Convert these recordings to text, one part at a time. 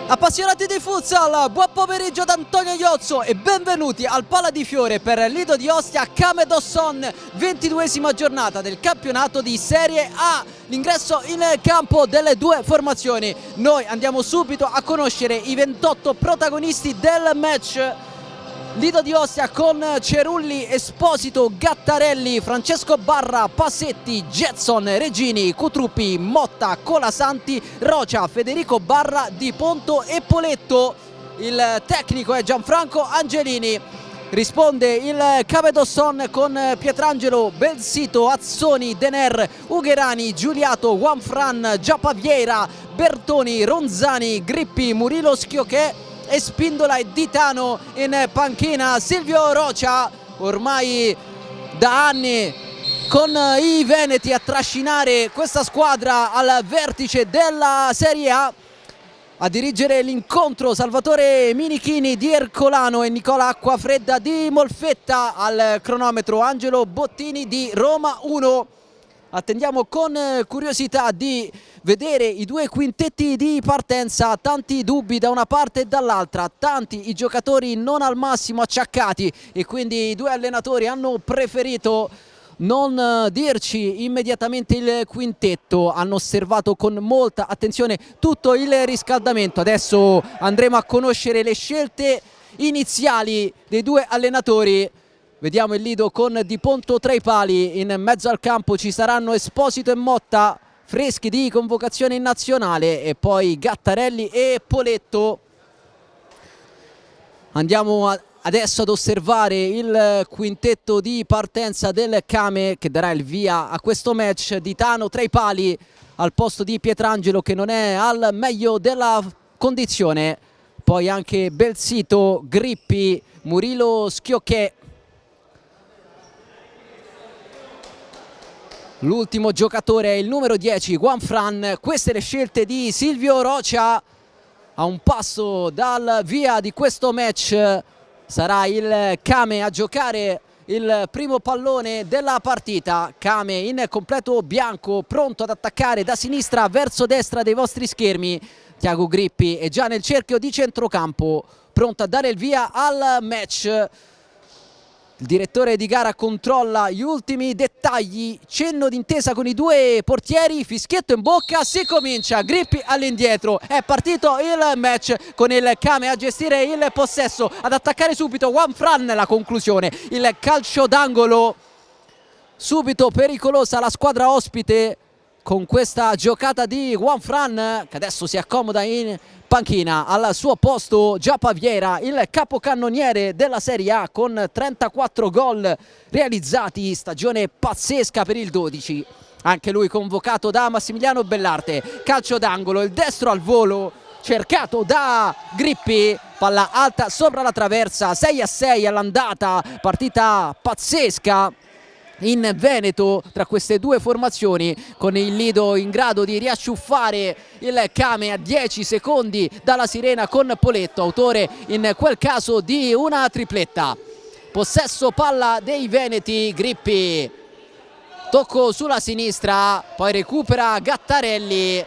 Appassionati di futsal, buon pomeriggio da Antonio Iozzo e benvenuti al Pala di Fiore per Lido di Ostia Kame Dosson, 22esima giornata del campionato di Serie A. L'ingresso in campo delle due formazioni. Noi andiamo subito a conoscere i 28 protagonisti del match. Lido di Ostia con Cerulli, Esposito, Gattarelli, Francesco Barra, Pasetti, Jetson, Regini, Cutruppi, Motta, Colasanti, Rocia, Federico Barra, Di Ponto e Poletto. Il tecnico è Gianfranco Angelini. Risponde il Kame Dosson con Pietrangelo, Belsito, Azzoni, Dener, Ugherani, Giuliato, Juanfran, Giapavieira, Bertoni, Ronzani, Grippi, Murilo, Schiocchè e Spindola e Ditano in panchina. Silvio Rocia, ormai da anni con i veneti a trascinare questa squadra al vertice della Serie A. A dirigere l'incontro Salvatore Minichini di Ercolano e Nicola Acquafredda di Molfetta. Al cronometro Angelo Bottini di Roma 1. Attendiamo con curiosità di vedere i due quintetti di partenza, tanti dubbi da una parte e dall'altra, tanti i giocatori non al massimo acciaccati e quindi i due allenatori hanno preferito non dirci immediatamente il quintetto, hanno osservato con molta attenzione tutto il riscaldamento. Adesso andremo a conoscere le scelte iniziali dei due allenatori. Vediamo il Lido con Di Ponto tra i pali, in mezzo al campo ci saranno Esposito e Motta, freschi di convocazione in nazionale, e poi Gattarelli e Poletto. Andiamo adesso ad osservare il quintetto di partenza del Kame che darà il via a questo match. Ditano tra i pali al posto di Pietrangelo che non è al meglio della condizione, poi anche Belsito, Grippi, Murilo, Schiocchè. L'ultimo giocatore è il numero 10, Juanfran. Queste le scelte di Silvio Rocia. A un passo dal via di questo match sarà il Kame a giocare il primo pallone della partita. Kame in completo bianco, pronto ad attaccare da sinistra verso destra dei vostri schermi. Tiago Grippi è già nel cerchio di centrocampo, pronto a dare il via al match. Il direttore di gara controlla gli ultimi dettagli, cenno d'intesa con i due portieri, fischietto in bocca, si comincia. Grippi all'indietro, è partito il match con il Kame a gestire il possesso, ad attaccare subito Juanfran. La conclusione, il calcio d'angolo, subito pericolosa la squadra ospite con questa giocata di Juanfran che adesso si accomoda in panchina. Al suo posto Giapavieira, il capocannoniere della Serie A con 34 gol realizzati, stagione pazzesca per il 12. Anche lui convocato da Massimiliano Bellarte. Calcio d'angolo, il destro al volo cercato da Grippi, palla alta sopra la traversa, 6-6 all'andata, partita pazzesca in Veneto tra queste due formazioni, con il Lido in grado di riasciuffare il Kame a 10 secondi dalla sirena con Poletto, autore in quel caso di una tripletta. Possesso palla dei veneti, Grippi, tocco sulla sinistra, poi recupera Gattarelli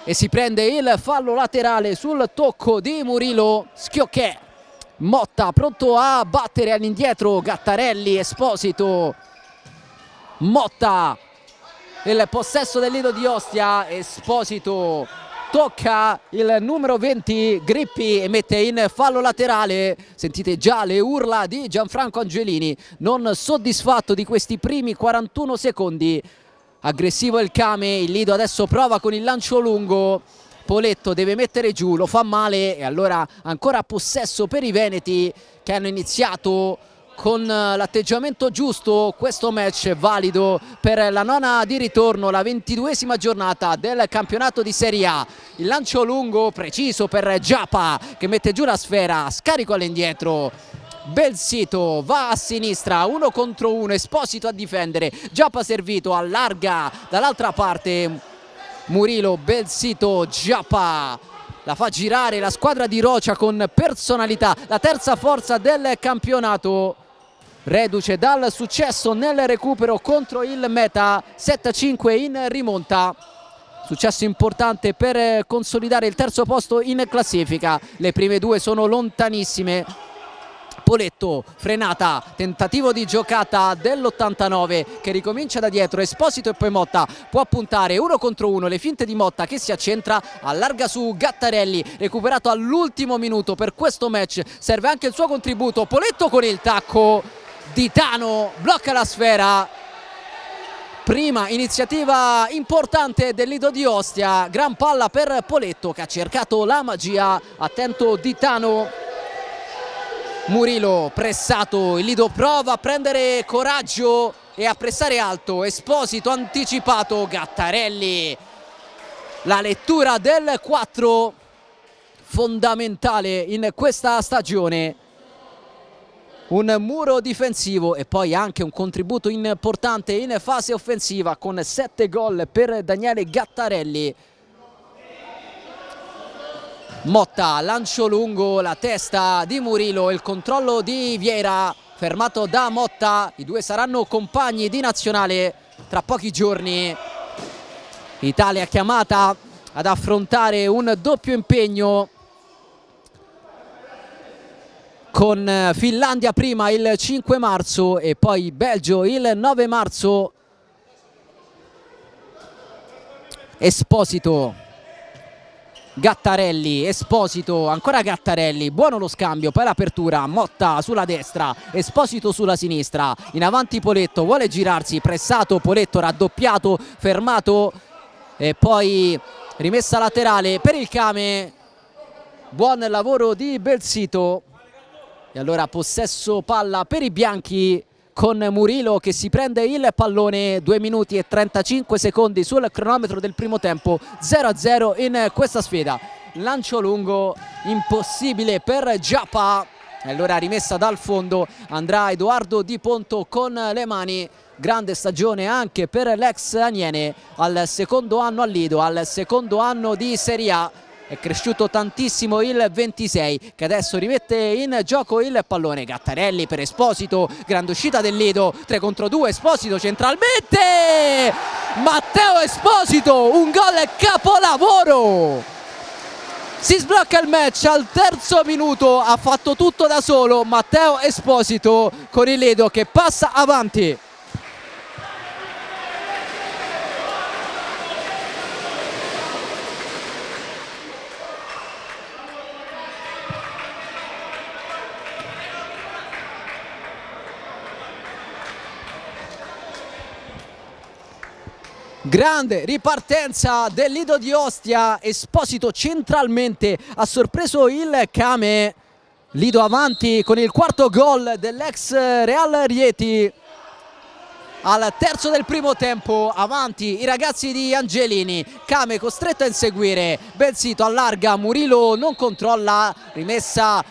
e si prende il fallo laterale sul tocco di Murilo. Schiocchè, Motta pronto a battere all'indietro, Gattarelli, Esposito, Motta, il possesso del Lido di Ostia. Esposito tocca il numero 20 Grippi e mette in fallo laterale. Sentite già le urla di Gianfranco Angelini, non soddisfatto di questi primi 41 secondi. Aggressivo il Kame, il Lido adesso prova con il lancio lungo. Poletto deve mettere giù, lo fa male, e allora ancora possesso per i veneti che hanno iniziato con l'atteggiamento giusto questo match, valido per la nona di ritorno, la 22esima giornata del campionato di Serie A. Il lancio lungo preciso per Giappa che mette giù la sfera, scarico all'indietro. Belsito va a sinistra, 1 contro 1, Esposito a difendere, Giappa servito, allarga dall'altra parte Murilo, Belsito, Giappa. La fa girare la squadra di Rocia con personalità, la terza forza del campionato, reduce dal successo nel recupero contro il Meta, 7-5 in rimonta. successo importante per consolidare il terzo posto in classifica. Le prime due sono lontanissime. Poletto, frenata, tentativo di giocata dell'89 che ricomincia da dietro, Esposito e poi Motta, può puntare 1 contro 1, le finte di Motta che si accentra, allarga su Gattarelli, recuperato all'ultimo minuto per questo match, serve anche il suo contributo, Poletto con il tacco, Ditano blocca la sfera. Prima iniziativa importante del Lido di Ostia, gran palla per Poletto che ha cercato la magia, attento Ditano. Murillo pressato, il Lido prova a prendere coraggio e a pressare alto, Esposito anticipato, Gattarelli, la lettura del 4 fondamentale in questa stagione, un muro difensivo e poi anche un contributo importante in fase offensiva con 7 gol per Daniele Gattarelli. Motta, lancio lungo, la testa di Murillo, il controllo di Vieira, fermato da Motta, i due saranno compagni di nazionale tra pochi giorni. Italia chiamata ad affrontare un doppio impegno con Finlandia prima il 5 marzo e poi Belgio il 9 marzo. Esposito, Gattarelli, Esposito, ancora Gattarelli, buono lo scambio, poi l'apertura, Motta sulla destra, Esposito sulla sinistra, in avanti Poletto, vuole girarsi, pressato Poletto, raddoppiato, fermato e poi rimessa laterale per il Kame, buon lavoro di Belsito e allora possesso palla per i bianchi con Murillo che si prende il pallone, 2 minuti e 35 secondi sul cronometro del primo tempo, 0-0 in questa sfida. Lancio lungo, impossibile per Giappa, e allora rimessa dal fondo, andrà Edoardo Di Ponto con le mani, grande stagione anche per l'ex Aniene, al secondo anno al Lido, al secondo anno di Serie A. È cresciuto tantissimo il 26 che adesso rimette in gioco il pallone. Gattarelli per Esposito, grande uscita del Lido, 3 contro 2, Esposito centralmente, Matteo Esposito, un gol capolavoro, si sblocca il match al terzo minuto, ha fatto tutto da solo Matteo Esposito con il Lido che passa avanti. Grande ripartenza del Lido di Ostia, Esposito centralmente, ha sorpreso il Kame, Lido avanti con il quarto gol dell'ex Real Rieti al terzo del primo tempo, avanti i ragazzi di Angelini, Kame costretto a inseguire, Belsito allarga, Murillo non controlla, rimessa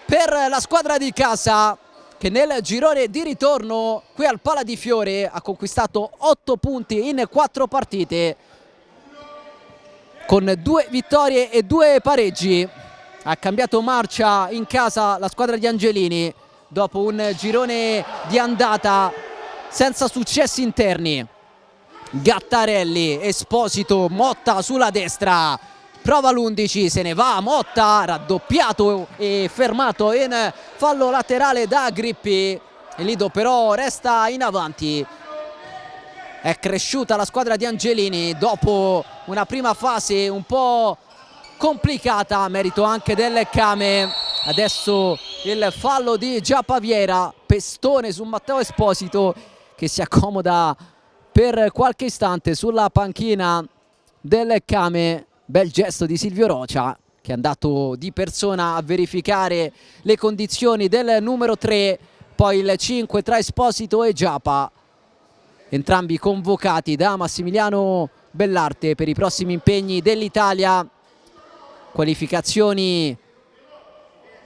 per la squadra di casa che nel girone di ritorno qui al Pala di Fiore ha conquistato 8 punti in 4 partite con 2 vittorie e 2 pareggi. Ha cambiato marcia in casa la squadra di Angelini dopo un girone di andata senza successi interni. Gattarelli, Esposito, Motta sulla destra, prova l'11, se ne va Motta, raddoppiato e fermato in fallo laterale da Grippi. Il Lido però resta in avanti. È cresciuta la squadra di Angelini dopo una prima fase un po' complicata, merito anche del Kame. Adesso il fallo di Giappaviera, pestone su Matteo Esposito che si accomoda per qualche istante sulla panchina del Kame. Bel gesto di Silvio Rocia che è andato di persona a verificare le condizioni del numero 3, poi il 5 tra Esposito e Giappa, entrambi convocati da Massimiliano Bellarte per i prossimi impegni dell'Italia, qualificazioni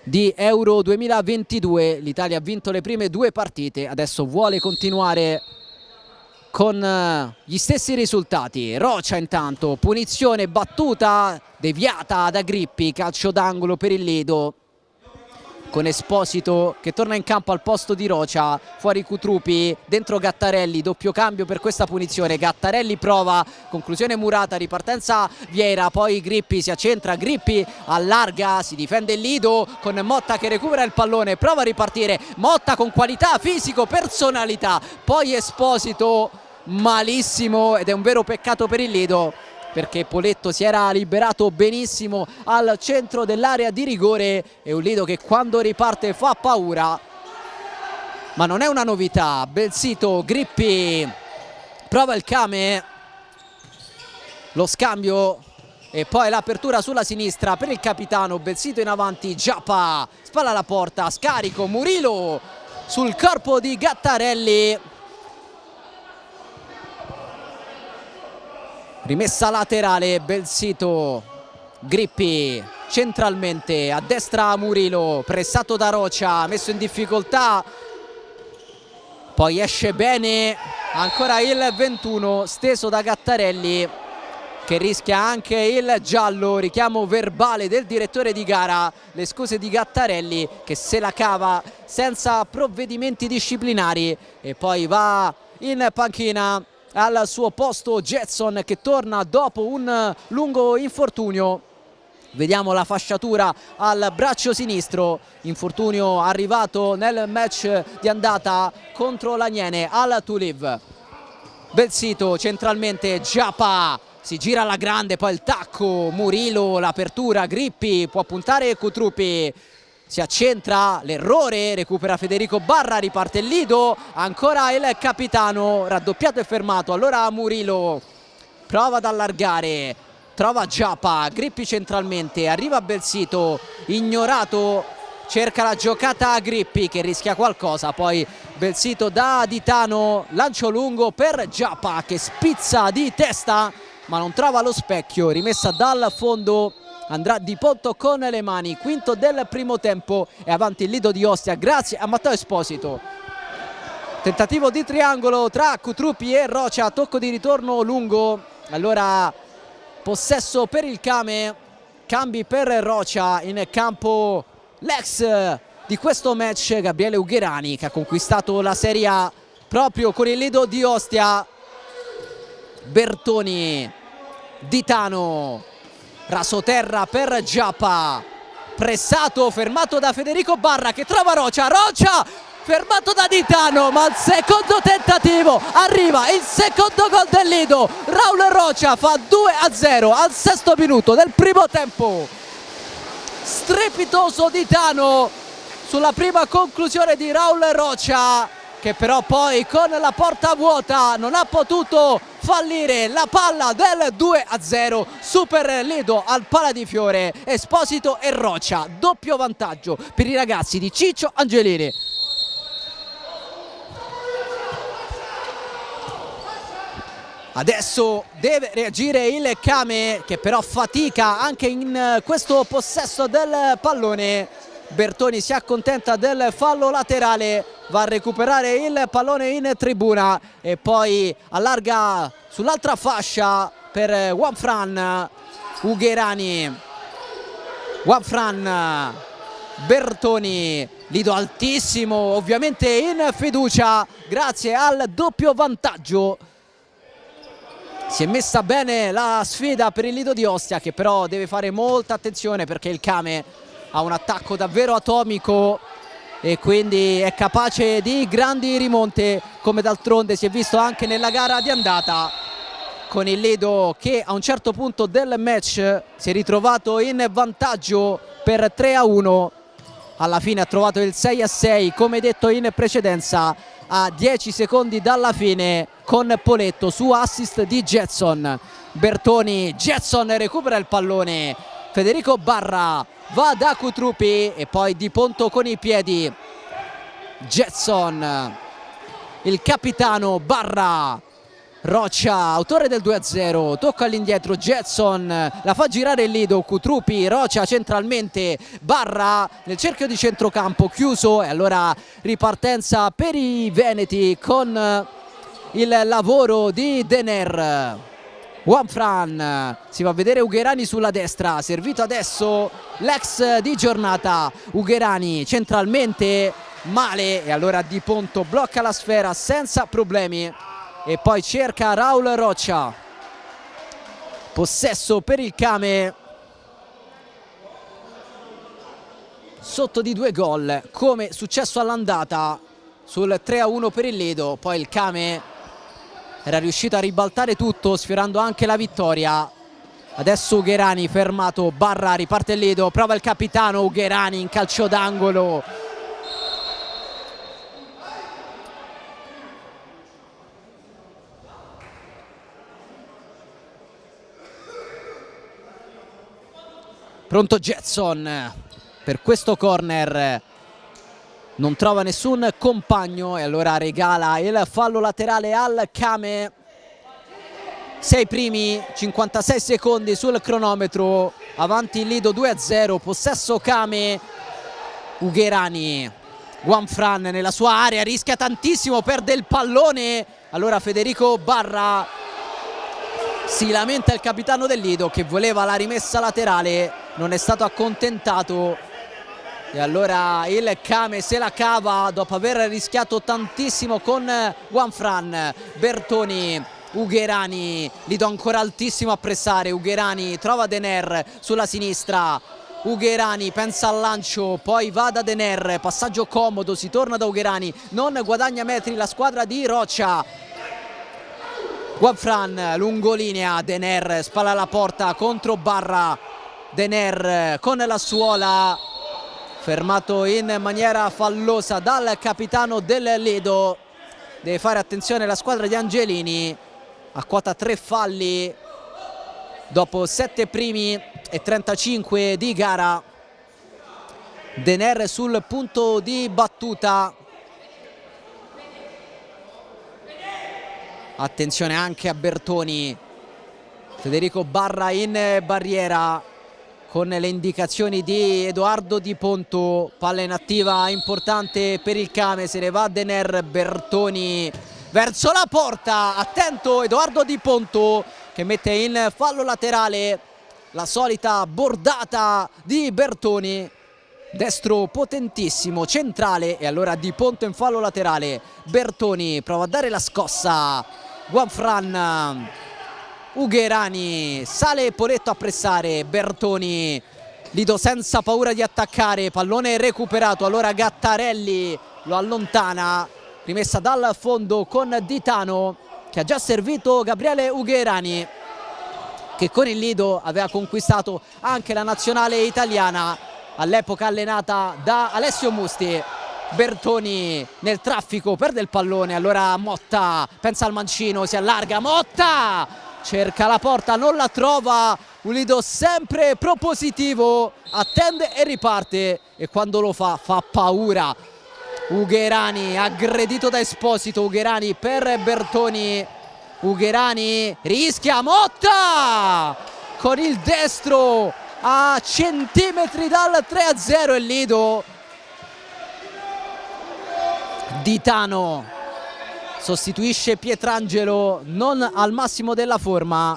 di Euro 2022. L'Italia ha vinto le prime 2 partite, adesso vuole continuare con gli stessi risultati. Rocia intanto, punizione battuta, deviata da Grippi, calcio d'angolo per il Lido. con Esposito che torna in campo al posto di Rocia, fuori Cutrupi, dentro Gattarelli, doppio cambio per questa punizione. Gattarelli prova, conclusione Murata, ripartenza Vieira, poi Grippi si accentra, Grippi allarga, si difende il Lido con Motta che recupera il pallone, prova a ripartire, Motta con qualità, fisico, personalità, poi Esposito malissimo, ed è un vero peccato per il Lido perché Poletto si era liberato benissimo al centro dell'area di rigore. È un Lido che quando riparte fa paura, ma non è una novità. Belsito, Grippi, prova il Kame, lo scambio e poi l'apertura sulla sinistra per il capitano. Belsito in avanti, Giappa, spalla alla porta, scarico, Murilo sul corpo di Gattarelli. Rimessa laterale, Belsito, Grippi centralmente, a destra Murilo, pressato da Rocia, messo in difficoltà, poi esce bene, ancora il 21 steso da Gattarelli che rischia anche il giallo, richiamo verbale del direttore di gara, le scuse di Gattarelli che se la cava senza provvedimenti disciplinari e poi va in panchina. Al suo posto Jetson che torna dopo un lungo infortunio. Vediamo la fasciatura al braccio sinistro, infortunio arrivato nel match di andata contro l'Aniene al Toulev. Belsito centralmente, Giappa si gira alla grande, poi il tacco, Murilo, l'apertura, Grippi può puntare Cutrupi, si accentra, l'errore, recupera Federico Barra, riparte il Lido, ancora il capitano, raddoppiato e fermato, allora Murilo prova ad allargare, trova Giappa, Grippi centralmente, arriva Belsito, ignorato, cerca la giocata a Grippi che rischia qualcosa, poi Belsito da Ditano, lancio lungo per Giappa che spizza di testa ma non trova lo specchio, rimessa dal fondo. Andrà Di Ponto con le mani, quinto del primo tempo e avanti il Lido di Ostia grazie a Matteo Esposito. Tentativo di triangolo tra Cutrupi e Rocia, tocco di ritorno lungo, allora possesso per il Kame, cambi per Rocia, in campo l'ex di questo match Gabriele Ugherani che ha conquistato la Serie A proprio con il Lido di Ostia. Bertoni, Ditano, rasoterra per Giappa, pressato, fermato da Federico Barra che trova Rocia, Rocia fermato da Ditano, ma al secondo tentativo arriva il secondo gol del Lido. Raul Rocia fa 2-0 al sesto minuto del primo tempo. Strepitoso Ditano sulla prima conclusione di Raul Rocia che però poi con la porta vuota non ha potuto fallire la palla del 2-0. Super Lido al Pala di Fiore, Esposito e Rocia, doppio vantaggio per i ragazzi di Ciccio Angelini. Adesso deve reagire il Kame che però fatica anche in questo possesso del pallone. Bertoni si accontenta del fallo laterale, va a recuperare il pallone in tribuna e poi allarga sull'altra fascia per Juanfran Ugherani. Juanfran, Bertoni, Lido altissimo, ovviamente in fiducia grazie al doppio vantaggio. Si è messa bene la sfida per il Lido di Ostia che però deve fare molta attenzione perché il Kame ha un attacco davvero atomico e quindi è capace di grandi rimonte come d'altronde si è visto anche nella gara di andata con il Lido che a un certo punto del match si è ritrovato in vantaggio per 3-1, alla fine ha trovato il 6-6 come detto in precedenza a 10 secondi dalla fine con Poletto su assist di Jetson. Bertoni, Jetson recupera il pallone, Federico Barra va da Cutrupi e poi Di Ponto con i piedi, Jetson, il capitano Barra, Rocia, autore del 2-0, tocca all'indietro, Jetson la fa girare il Lido, Cutrupi, Rocia centralmente, Barra nel cerchio di centrocampo chiuso e allora ripartenza per i veneti con il lavoro di Denner. Juanfran, si va a vedere Ugherani sulla destra, servito adesso l'ex di giornata, Ugherani centralmente male e allora Di Ponto blocca la sfera senza problemi e poi cerca Raul Roccia. Possesso per il Kame, sotto di 2 gol come successo all'andata sul 3-1 per il Lido. Poi il Kame era riuscito a ribaltare tutto sfiorando anche la vittoria. Adesso Ugherani fermato, Barra, riparte il Lido, prova il capitano Ugherani in calcio d'angolo. Pronto Jetson per questo corner, non trova nessun compagno e allora regala il fallo laterale al Kame. 6 primi, 56 secondi sul cronometro, avanti il Lido 2-0, possesso Kame. Ugherani, Juanfran nella sua area, rischia tantissimo, perde il pallone, allora Federico Barra, si lamenta il capitano del Lido che voleva la rimessa laterale, non è stato accontentato e allora il Kame se la cava dopo aver rischiato tantissimo con Juanfran. Bertoni, Ugherani, Lido ancora altissimo a pressare, Ugherani trova Dener sulla sinistra, Ugherani pensa al lancio, poi va da Dener, passaggio comodo, si torna da Ugherani, non guadagna metri la squadra di Roccia. Juanfran, lungolinea, Dener spalla alla porta contro Barra, Dener con la suola, fermato in maniera fallosa dal capitano del Lido. Deve fare attenzione la squadra di Angelini, a quota 3 falli dopo 7 primi e 35 di gara. Dener sul punto di battuta, attenzione anche a Bertoni, Federico Barra in barriera con le indicazioni di Edoardo Di Ponto, palla inattiva importante per il Kame, se ne va Dener, Bertoni verso la porta, attento Edoardo Di Ponto che mette in fallo laterale, la solita bordata di Bertoni, destro potentissimo, centrale e allora Di Ponto in fallo laterale. Bertoni prova a dare la scossa, Juanfran, Ugherani, sale Poletto a pressare, Bertoni, Lido senza paura di attaccare, pallone recuperato, allora Gattarelli lo allontana, rimessa dal fondo con Ditano che ha già servito Gabriele Ugherani che con il Lido aveva conquistato anche la nazionale italiana all'epoca allenata da Alessio Musti. Bertoni nel traffico, perde il pallone, allora Motta pensa al mancino, si allarga, Motta cerca la porta, non la trova, un Lido sempre propositivo, attende e riparte e quando lo fa paura. Ugherani aggredito da Esposito, Ugherani per Bertoni, Ugherani rischia, Motta con il destro a centimetri dal 3-0 il Lido. Ditano sostituisce Pietrangelo, non al massimo della forma,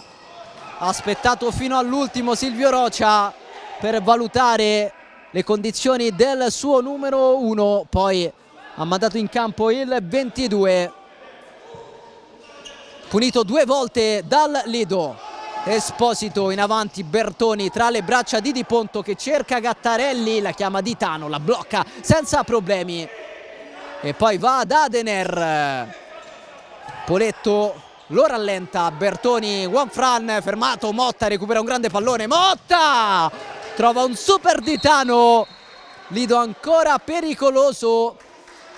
ha aspettato fino all'ultimo Silvio Roccia per valutare le condizioni del suo numero 1, poi ha mandato in campo il 22, punito 2 volte dal Lido. Esposito in avanti, Bertoni tra le braccia di Di Ponto che cerca Gattarelli, la chiama Ditano, la blocca senza problemi e poi va da Dener, Poletto lo rallenta, Bertoni, Juanfran fermato, Motta recupera un grande pallone, Motta trova un super Ditano, Lido ancora pericoloso,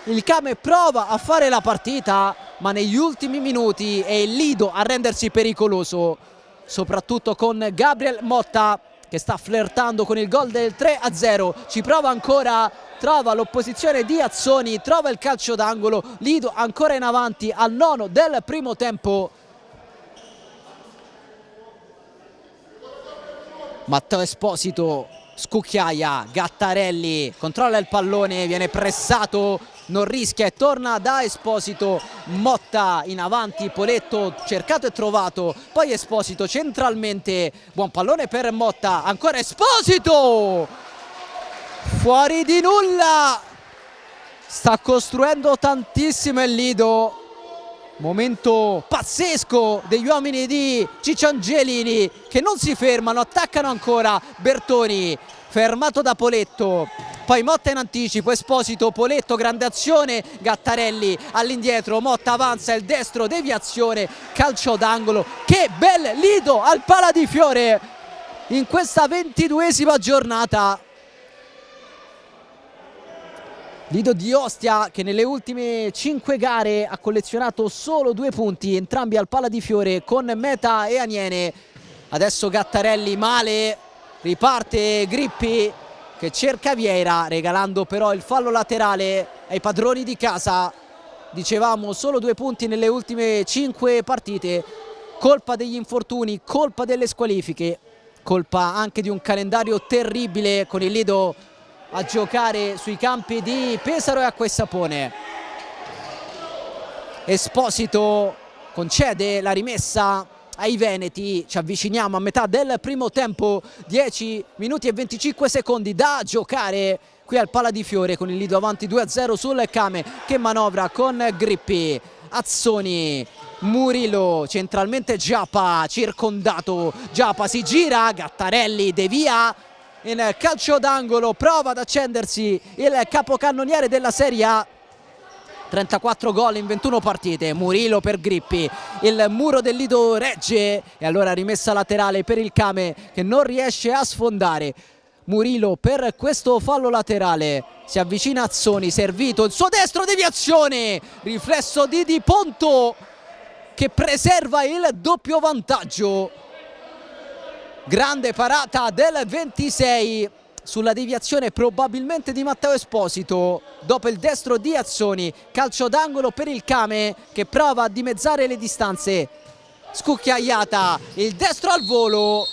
il Kame prova a fare la partita ma negli ultimi minuti è il Lido a rendersi pericoloso, soprattutto con Gabriel Motta che sta flirtando con il gol del 3-0, ci prova ancora, trova l'opposizione di Azzoni, trova il calcio d'angolo, Lido ancora in avanti al 9 del primo tempo. Matteo Esposito scucchiaia, Gattarelli controlla il pallone, viene pressato non rischia e torna da Esposito. Motta in avanti, Poletto cercato e trovato, poi Esposito centralmente, buon pallone per Motta, ancora Esposito, fuori di nulla, sta costruendo tantissimo il Lido. Momento pazzesco degli uomini di Ciccio Angelini che non si fermano, attaccano ancora. Bertoni fermato da Poletto, poi Motta in anticipo, Esposito, Poletto, grande azione, Gattarelli all'indietro, Motta avanza, il destro, deviazione, calcio d'angolo. Che bel Lido al Pala di Fiore in questa 22esima giornata. Lido di Ostia che nelle ultime 5 gare ha collezionato solo 2 punti, entrambi al Pala di Fiore con Meta e Aniene. Adesso Gattarelli male, riparte Grippi che cerca Vieira, regalando però il fallo laterale ai padroni di casa. Dicevamo solo 2 punti nelle ultime 5 partite, colpa degli infortuni, colpa delle squalifiche, colpa anche di un calendario terribile con il Lido a giocare sui campi di Pesaro e Acqua e Sapone. Esposito concede la rimessa ai veneti, ci avviciniamo a metà del primo tempo, 10 minuti e 25 secondi da giocare qui al Pala di Fiore con il Lido avanti 2-0 sul Came che manovra con Grippi, Azzoni, Murillo, centralmente Giappa, circondato, Giappa si gira, Gattarelli devia in calcio d'angolo, prova ad accendersi il capocannoniere della Serie A. 34 gol in 21 partite, Murillo per Grippi, il muro del Lido regge e allora rimessa laterale per il Came che non riesce a sfondare. Murillo per questo fallo laterale, si avvicina Azzoni, servito, il suo destro, deviazione, riflesso di Di Ponto che preserva il doppio vantaggio. Grande parata del 26 sulla deviazione probabilmente di Matteo Esposito dopo il destro di Azzoni, calcio d'angolo per il Came che prova a dimezzare le distanze, scucchiaiata, il destro al volo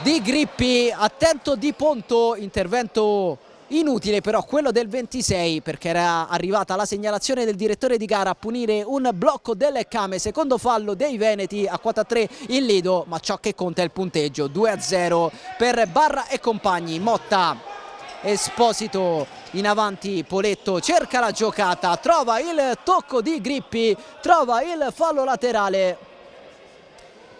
di Grippi, attento Di Ponto, intervento inutile però quello del 26 perché era arrivata la segnalazione del direttore di gara a punire un blocco del Came, secondo fallo dei veneti, a 4-3 il Lido, ma ciò che conta è il punteggio, 2-0 per Barra e compagni. Motta, Esposito in avanti, Poletto cerca la giocata, trova il tocco di Grippi, trova il fallo laterale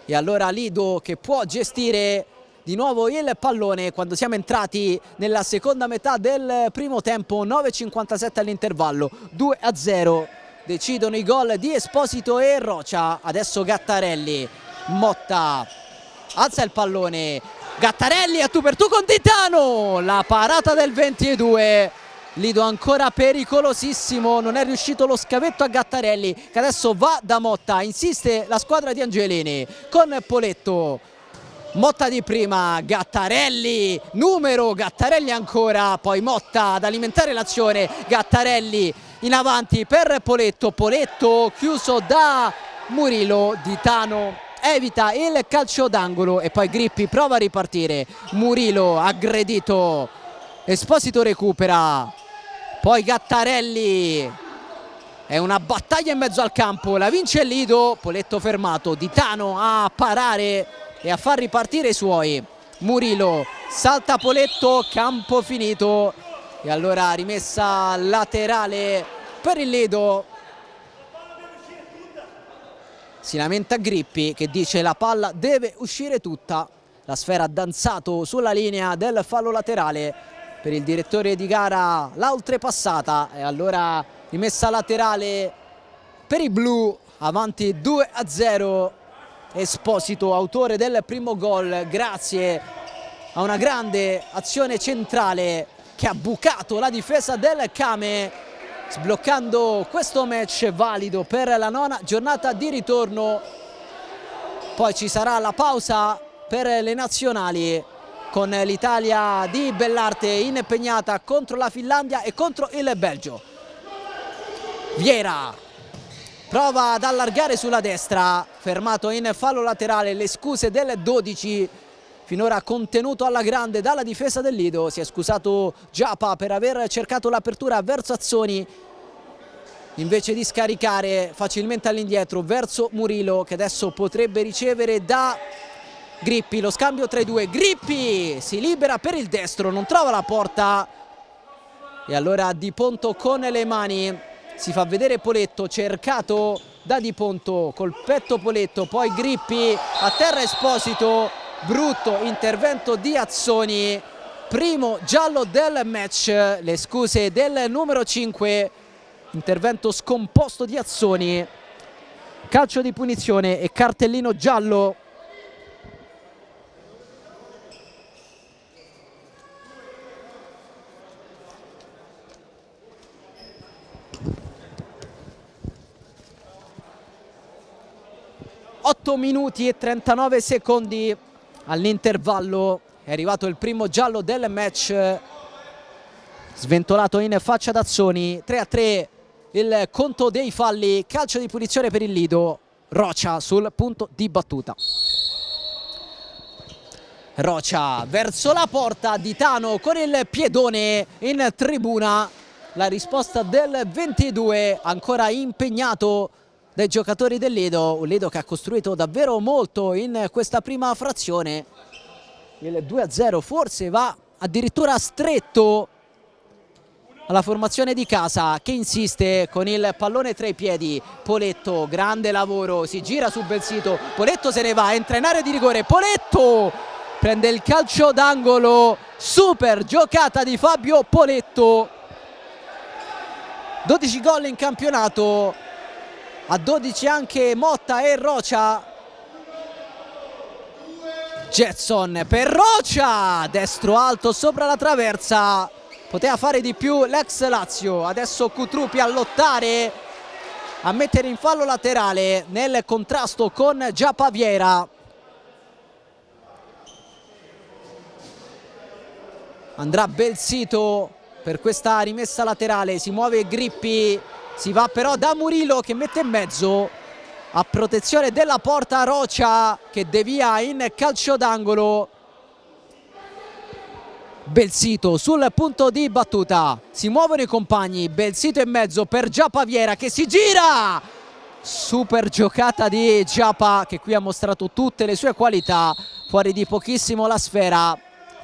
e allora Lido che può gestire di nuovo il pallone quando siamo entrati nella seconda metà del primo tempo, 9:57 all'intervallo, 2-0, decidono i gol di Esposito e Rocia. Adesso Gattarelli, Motta, alza il pallone, Gattarelli a tu per tu con Ditano, la parata del 22, Lido ancora pericolosissimo, non è riuscito lo scavetto a Gattarelli che adesso va da Motta, insiste la squadra di Angelini con Poletto. Motta di prima, Gattarelli, numero, Gattarelli ancora, poi Motta ad alimentare l'azione, Gattarelli in avanti per Poletto, Poletto chiuso da Murillo, Ditano evita il calcio d'angolo e poi Grippi prova a ripartire, Murillo aggredito, Esposito recupera, poi Gattarelli, è una battaglia in mezzo al campo, la vince il Lido, Poletto fermato, Ditano a parare e a far ripartire i suoi. Murillo salta Poletto, campo finito e allora rimessa laterale per il Lido. Si lamenta Grippi che dice la palla deve uscire tutta, la sfera ha danzato sulla linea del fallo laterale, per il direttore di gara l'ha oltrepassata e allora rimessa laterale per i blu, avanti 2-0. Esposito, autore del primo gol, grazie a una grande azione centrale che ha bucato la difesa del Came, sbloccando questo match valido per la 9ª giornata di ritorno. Poi ci sarà la pausa per le nazionali con l'Italia di Bellarte impegnata contro la Finlandia e contro il Belgio. Vieira prova ad allargare sulla destra, fermato in fallo laterale, le scuse del 12 finora contenuto alla grande dalla difesa del Lido. Si è scusato Giapa per aver cercato l'apertura verso Azzoni, invece di scaricare facilmente all'indietro verso Murillo, che adesso potrebbe ricevere da Grippi. Lo scambio tra i due, Grippi si libera per il destro, non trova la porta e allora Di Ponto con le mani. Si fa vedere Poletto, cercato da Di Ponto, col petto Poletto, poi Grippi, a terra Esposito, brutto intervento di Azzoni, primo giallo del match, le scuse del numero 5, intervento scomposto di Azzoni, calcio di punizione e cartellino giallo. Otto minuti e 39 secondi all'intervallo, è arrivato il primo giallo del match, sventolato in faccia ad Azzoni. 3-3 il conto dei falli, calcio di punizione per il Lido. Rocia sul punto di battuta. Rocia verso la porta, Ditano con il piedone in tribuna. La risposta del 22, ancora impegnato dai giocatori del Lido, un Lido che ha costruito davvero molto in questa prima frazione. Il 2-0 forse va addirittura stretto alla formazione di casa, che insiste con il pallone tra i piedi. Poletto, grande lavoro, si gira su Belsito, Poletto se ne va, entra in area di rigore, Poletto prende il calcio d'angolo, super giocata di Fabio Poletto. 12 gol in campionato, a 12 anche Motta e Rocia. Jetson per Rocia, destro alto sopra la traversa, poteva fare di più l'ex Lazio. Adesso Cutrupi a lottare, a mettere in fallo laterale nel contrasto con Giapa Viera. Andrà Belsito per questa rimessa laterale, si muove Grippi, si va però da Murillo che mette in mezzo a protezione della porta. Rocia che devia in calcio d'angolo. Belsito sul punto di battuta, si muovono i compagni, Belsito in mezzo per Giapa Viera che si gira, super giocata di Giapa che qui ha mostrato tutte le sue qualità, fuori di pochissimo la sfera,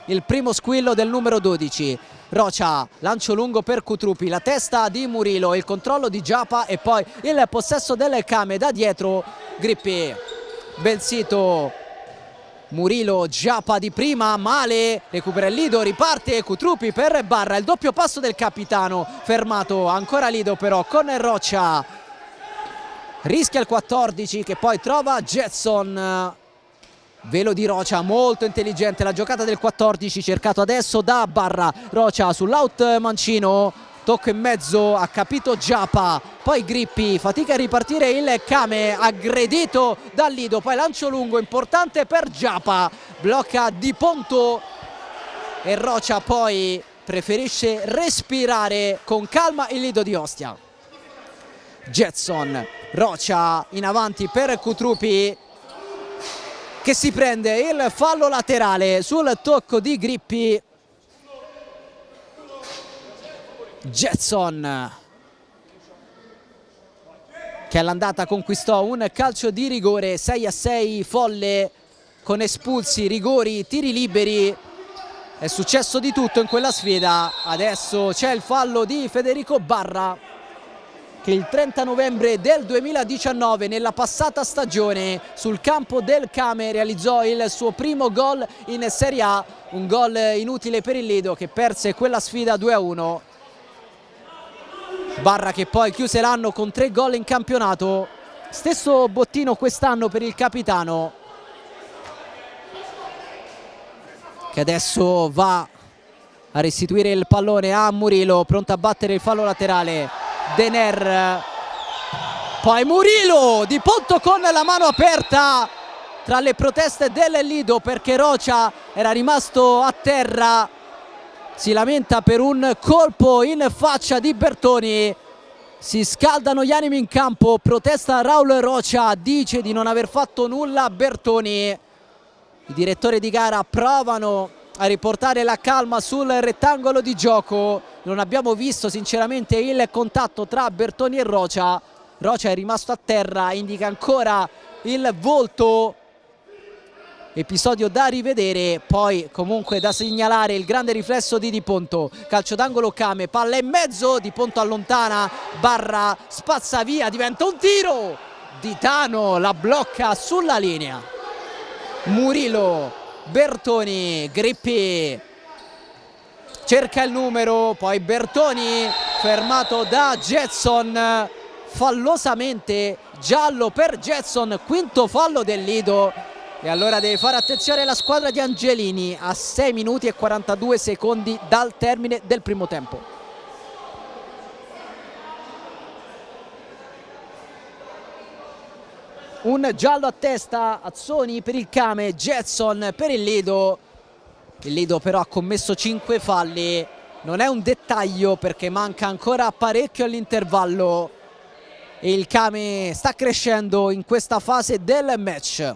il primo squillo del numero 12. Rocia, lancio lungo per Cutrupi, la testa di Murillo, il controllo di Giapa e poi il possesso delle Came da dietro. Grippi, Belsito, Murillo, Giapa di prima, male, recupera il Lido, riparte Cutrupi per Barra, il doppio passo del capitano, fermato ancora Lido però con Rocia, rischia il 14 che poi trova Jetson. Velo di Rocia, molto intelligente la giocata del 14, cercato adesso da Barra. Rocia sull'out mancino, tocco in mezzo, ha capito Giapa, poi Grippi, fatica a ripartire il Came, aggredito dal Lido, poi lancio lungo importante per Giapa, blocca Di Ponto e Rocia poi preferisce respirare con calma il Lido di Ostia. Jetson, Rocia in avanti per Cutrupi che si prende il fallo laterale sul tocco di Grippi. Jetson che all'andata conquistò un calcio di rigore, 6-6 folle con espulsi, rigori, tiri liberi. È successo di tutto in quella sfida. Adesso c'è il fallo di Federico Barra che il 30 novembre del 2019 nella passata stagione sul campo del Came realizzò il suo primo gol in Serie A, un gol inutile per il Lido che perse quella sfida 2-1. Barra che poi chiuse l'anno con 3 gol in campionato, stesso bottino quest'anno per il capitano che adesso va a restituire il pallone a Murillo, pronto a battere il fallo laterale. Dener, poi Murillo, Di Ponto con la mano aperta tra le proteste del Lido perché Rocia era rimasto a terra, si lamenta per un colpo in faccia di Bertoni, si scaldano gli animi in campo, protesta Raul Rocia, dice di non aver fatto nulla Bertoni. I direttori di gara provano a riportare la calma sul rettangolo di gioco. Non abbiamo visto sinceramente il contatto tra Bertoni e Rocha. Rocha è rimasto a terra, indica ancora il volto. Episodio da rivedere. Poi comunque da segnalare il grande riflesso di Di Ponto. Calcio d'angolo Kame, palla in mezzo, Di Ponto allontana, Barra spazza via, diventa un tiro. Di Tano la blocca sulla linea. Murillo, Bertoni, Grippi cerca il numero, poi Bertoni fermato da Jetson, fallosamente giallo per Jetson, quinto fallo del Lido. E allora deve fare attenzione la squadra di Angelini a 6 minuti e 42 secondi dal termine del primo tempo. Un giallo a testa, Azzoni per il Kame, Jetson per il Lido. Il Lido però ha commesso 5 falli, non è un dettaglio perché manca ancora parecchio all'intervallo e il Kame sta crescendo in questa fase del match.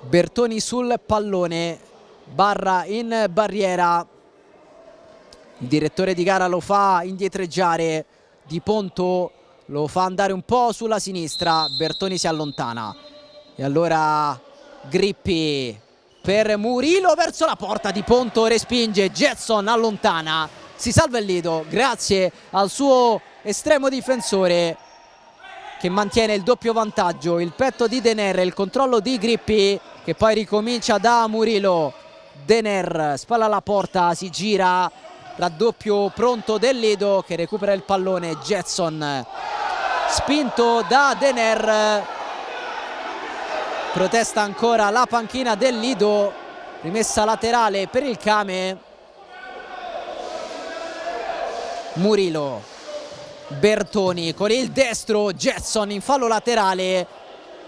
Bertoni sul pallone, Barra in barriera, il direttore di gara lo fa indietreggiare, Di Ponto lo fa andare un po' sulla sinistra, Bertoni si allontana e allora Grippi per Murillo verso la porta, Di Ponto respinge, Jetson allontana, si salva il Lido grazie al suo estremo difensore che mantiene il doppio vantaggio, il petto di Dener, il controllo di Grippi che poi ricomincia da Murillo. Dener spalla alla porta, si gira, raddoppio pronto del Lido che recupera il pallone, Jetson spinto da Dener, protesta ancora la panchina del Lido, rimessa laterale per il Kame. Murillo, Bertoni con il destro, Jetson in fallo laterale,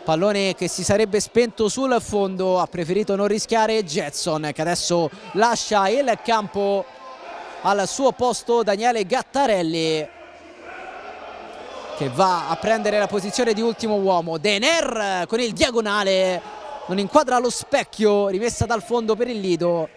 pallone che si sarebbe spento sul fondo, ha preferito non rischiare Jetson che adesso lascia il campo. Al suo posto Daniele Gattarelli che va a prendere la posizione di ultimo uomo. Dener con il diagonale, non inquadra lo specchio, rimessa dal fondo per il Lido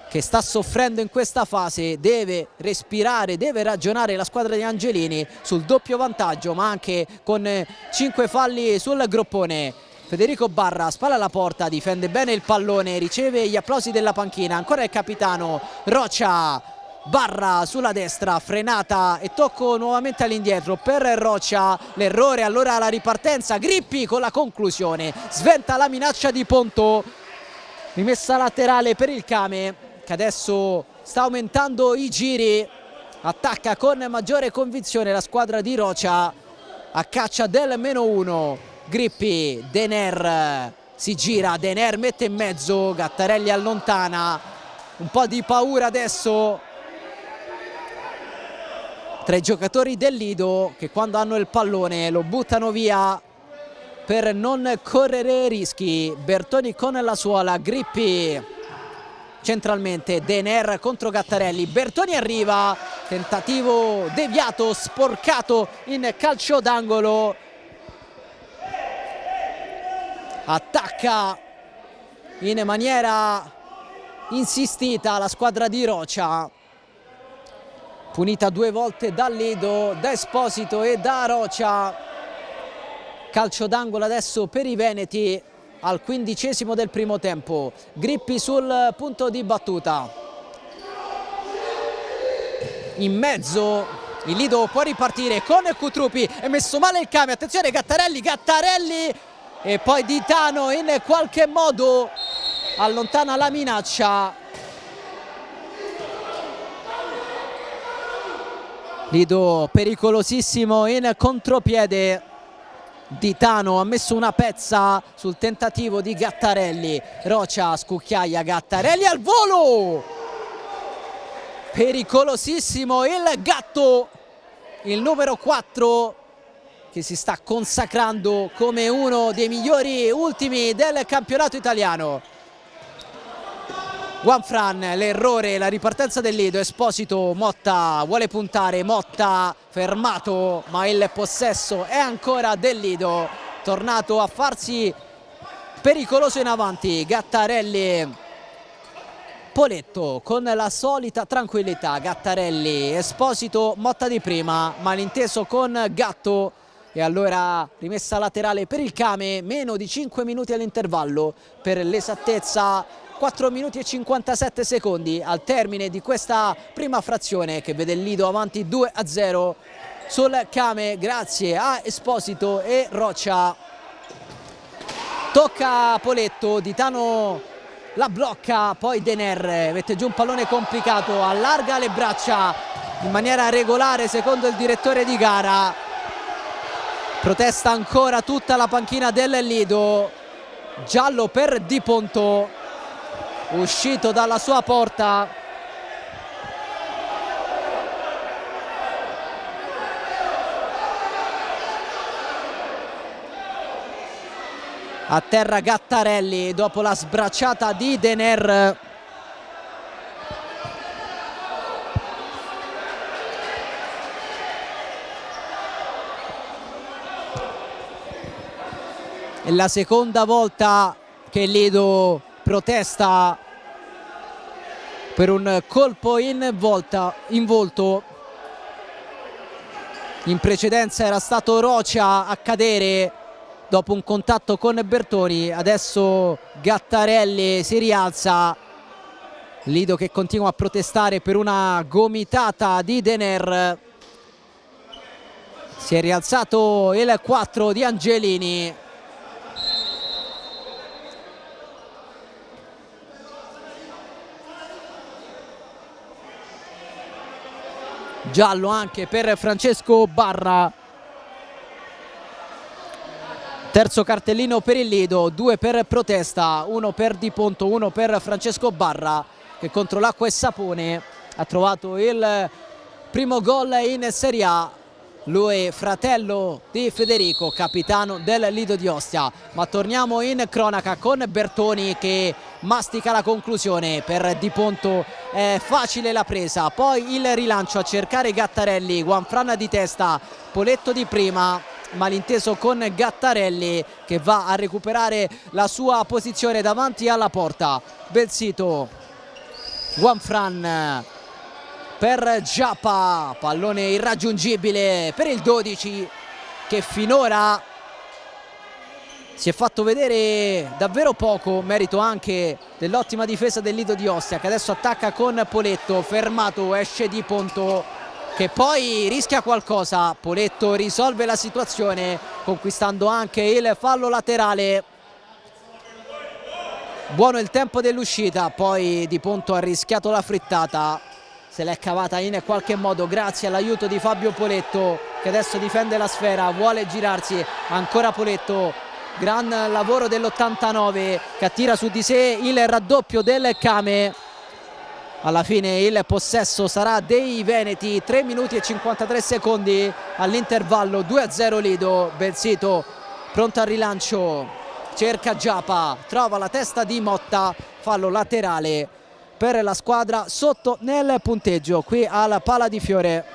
che sta soffrendo in questa fase, deve respirare, deve ragionare la squadra di Angelini sul doppio vantaggio ma anche con 5 falli sul groppone. Federico Barra spalla alla porta, difende bene il pallone, riceve gli applausi della panchina, ancora il capitano Rocha, Barra sulla destra, frenata e tocco nuovamente all'indietro per Rocha, l'errore, allora la ripartenza, Grippi con la conclusione, sventa la minaccia di Ponto, rimessa laterale per il Kame che adesso sta aumentando i giri, attacca con maggiore convinzione la squadra di Rocha a caccia del -1. Grippi, Dener si gira, Dener mette in mezzo, Gattarelli allontana, un po' di paura adesso tra i giocatori del Lido che quando hanno il pallone lo buttano via per non correre rischi. Bertoni con la suola, Grippi centralmente, Dener contro Gattarelli, Bertoni arriva, tentativo deviato, sporcato in calcio d'angolo, attacca in maniera insistita la squadra di Rocha, punita 2 volte dal Lido, da Esposito e da Rocha. Calcio d'angolo adesso per i veneti al 15° del primo tempo. Grippi sul punto di battuta, in mezzo il Lido può ripartire con Cutrupi, è messo male il Kame, attenzione Gattarelli e poi Di Tano in qualche modo allontana la minaccia. Lido pericolosissimo in contropiede, Di Tano ha messo una pezza sul tentativo di Gattarelli, Rocha scucchiaia, Gattarelli al volo, pericolosissimo il gatto, il numero 4 che si sta consacrando come uno dei migliori ultimi del campionato italiano. Juanfran, l'errore, la ripartenza del Lido, Esposito, Motta vuole puntare, Motta fermato ma il possesso è ancora del Lido. tornato a farsi pericoloso in avanti. Gattarelli, Poletto con la solita tranquillità. Gattarelli, Esposito, Motta di prima, malinteso con Gatto e allora rimessa laterale per il Kame. Meno di 5 minuti all'intervallo, per l'esattezza 4 minuti e 57 secondi al termine di questa prima frazione che vede il Lido avanti 2-0 sul Kame grazie a Esposito e Roccia. Tocca a Poletto, Ditano la blocca, poi Dener mette giù un pallone complicato, allarga le braccia in maniera regolare secondo il direttore di gara. Protesta ancora tutta la panchina del Lido. Giallo per Di Ponto, uscito dalla sua porta. A terra Gattarelli dopo la sbracciata di Dener. È la seconda volta che Lido protesta per un colpo in volto. In precedenza era stato Roccia a cadere dopo un contatto con Bertoni, adesso Gattarelli si rialza. Lido che continua a protestare per una gomitata di Dener. Si è rialzato il 4 di Angelini. Giallo anche per Francesco Barra. Terzo cartellino per il Lido, 2 per protesta, 1 per Di Ponto, 1 per Francesco Barra che contro l'acqua e sapone ha trovato il primo gol in Serie A. Lui fratello di Federico, capitano del Lido di Ostia. Ma torniamo in cronaca con Bertoni che mastica la conclusione. Per Di Ponto è facile la presa, poi il rilancio a cercare Gattarelli, Juanfran di testa, Poletto di prima, malinteso con Gattarelli che va a recuperare la sua posizione davanti alla porta. Belsito, Juanfran per Giappa, pallone irraggiungibile per il 12 che finora si è fatto vedere davvero poco, merito anche dell'ottima difesa del Lido di Ostia che adesso attacca con Poletto, fermato, esce Di Ponto che poi rischia qualcosa. Poletto risolve la situazione conquistando anche il fallo laterale. Buono il tempo dell'uscita, poi Di Ponto ha rischiato la frittata, se l'è cavata in qualche modo grazie all'aiuto di Fabio Poletto che adesso difende la sfera, vuole girarsi, ancora Poletto, gran lavoro dell'89 che attira su di sé il raddoppio del Kame. Alla fine il possesso sarà dei veneti, 3 minuti e 53 secondi all'intervallo, 2-0 Lido. Belsito pronto al rilancio, cerca Giappa, trova la testa di Motta, fallo laterale per la squadra sotto nel punteggio qui alla Pala di Fiore.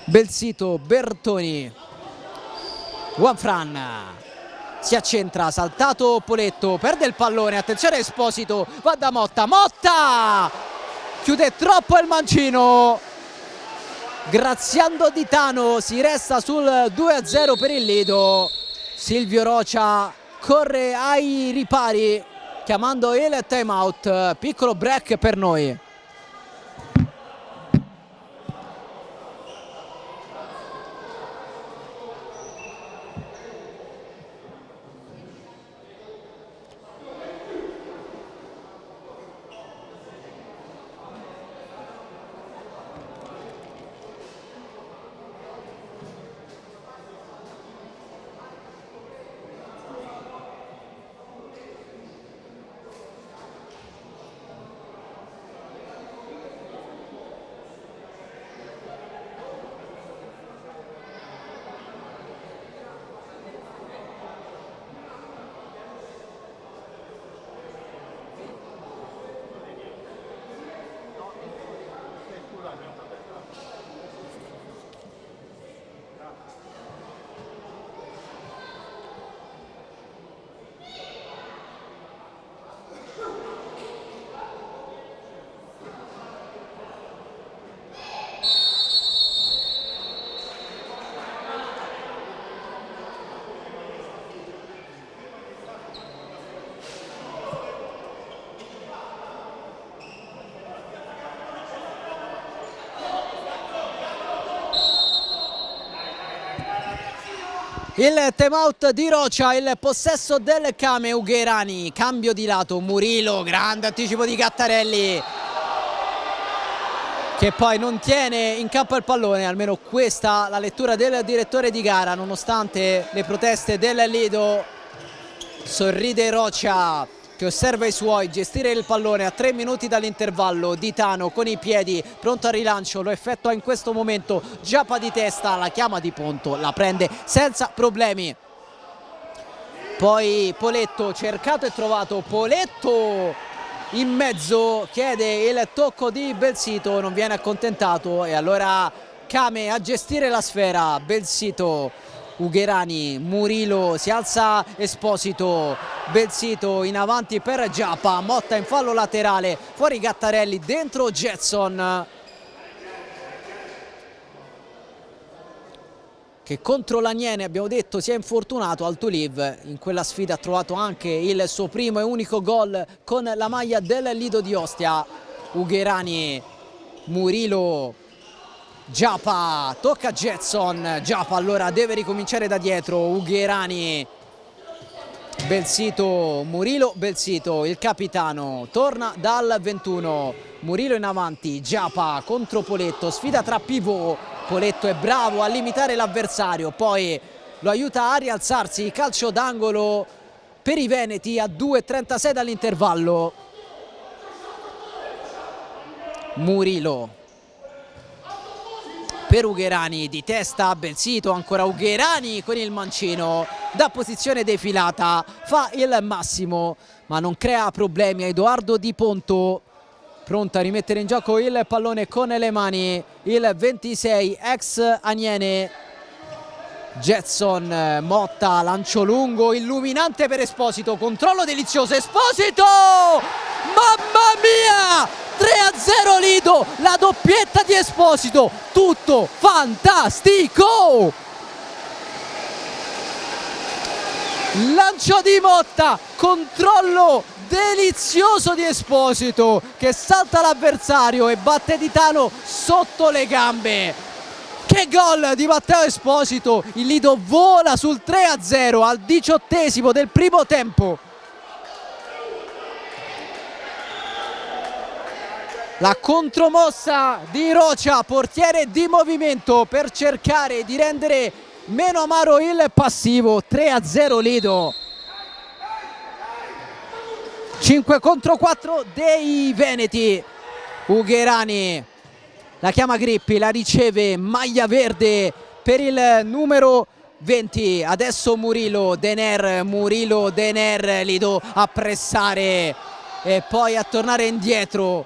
Belsito, Bertoni, Juanfran si accentra, saltato Poletto, perde il pallone, attenzione Esposito, va da Motta, Motta chiude troppo il mancino, graziando Ditano, si resta sul 2-0 per il Lido. Silvio Roccia corre ai ripari chiamando il time out, piccolo break per noi. Il time out di Rocha, il possesso del Kame. Ugherani, cambio di lato, Murillo, grande anticipo di Gattarelli che poi non tiene in campo il pallone, almeno questa la lettura del direttore di gara, nonostante le proteste del Lido. Sorride Rocha che osserva i suoi, gestire il pallone a 3 minuti dall'intervallo. Ditano con i piedi, pronto al rilancio, lo effettua in questo momento. Giappa di testa, la chiama di Ponto, la prende senza problemi. Poi Poletto, cercato e trovato, Poletto in mezzo, chiede il tocco di Belsito, non viene accontentato e allora Kame a gestire la sfera. Belsito, Ugherani, Murillo, si alza Esposito, Belsito in avanti per Giappa, Motta in fallo laterale, fuori Gattarelli, dentro Jetson che contro l'Aniene abbiamo detto si è infortunato. Al Toulive in quella sfida ha trovato anche il suo primo e unico gol con la maglia del Lido di Ostia. Ugherani, Murillo, Giappa, tocca Jetson, Giappa allora deve ricominciare da dietro. Ugherani, Belsito, Murillo, Belsito, il capitano, torna dal 21, Murillo in avanti, Giappa contro Poletto, sfida tra pivot, Poletto è bravo a limitare l'avversario, poi lo aiuta a rialzarsi, calcio d'angolo per i veneti a 2:36 dall'intervallo. Murillo per Ugherani, di testa Belsito, ancora Ugherani con il mancino, da posizione defilata, fa il massimo ma non crea problemi a Edoardo Di Ponto, pronto a rimettere in gioco il pallone con le mani, il 26 ex Aniene. Jetson, Motta, lancio lungo, illuminante per Esposito, controllo delizioso, Esposito! Mamma mia! 3-0 Lido, la doppietta di Esposito, tutto fantastico! Lancio di Motta, controllo delizioso di Esposito che salta l'avversario e batte Ditano sotto le gambe. Che gol di Matteo Esposito, il Lido vola sul 3-0 al 18esimo del primo tempo. La contromossa di Rocha, portiere di movimento per cercare di rendere meno amaro il passivo. 3-0 Lido. 5 contro 4 dei veneti. Ugherani la chiama Grippi, la riceve, maglia verde per il numero 20. Adesso Murillo, Dener, Murillo, Dener, Lido a pressare e poi a tornare indietro,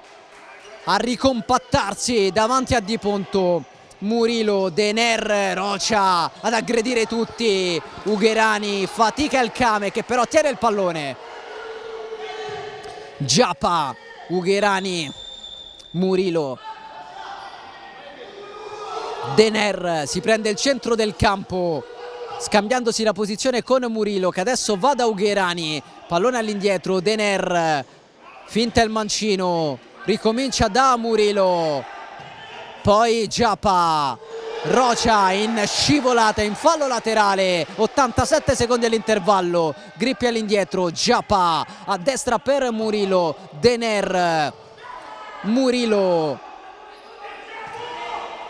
a ricompattarsi davanti a Di Ponto. Murillo, Dener, Rocha ad aggredire tutti. Ugherani, fatica il Kame che però tiene il pallone. Giappa, Ugherani, Murillo, Dener si prende il centro del campo scambiandosi la posizione con Murillo che adesso va da Ugherani, pallone all'indietro, Dener finta il mancino, ricomincia da Murillo, poi Giappa, Rocha in scivolata, in fallo laterale, 87 secondi all'intervallo, Grippi all'indietro, Giappa a destra per Murillo, Dener, Murillo,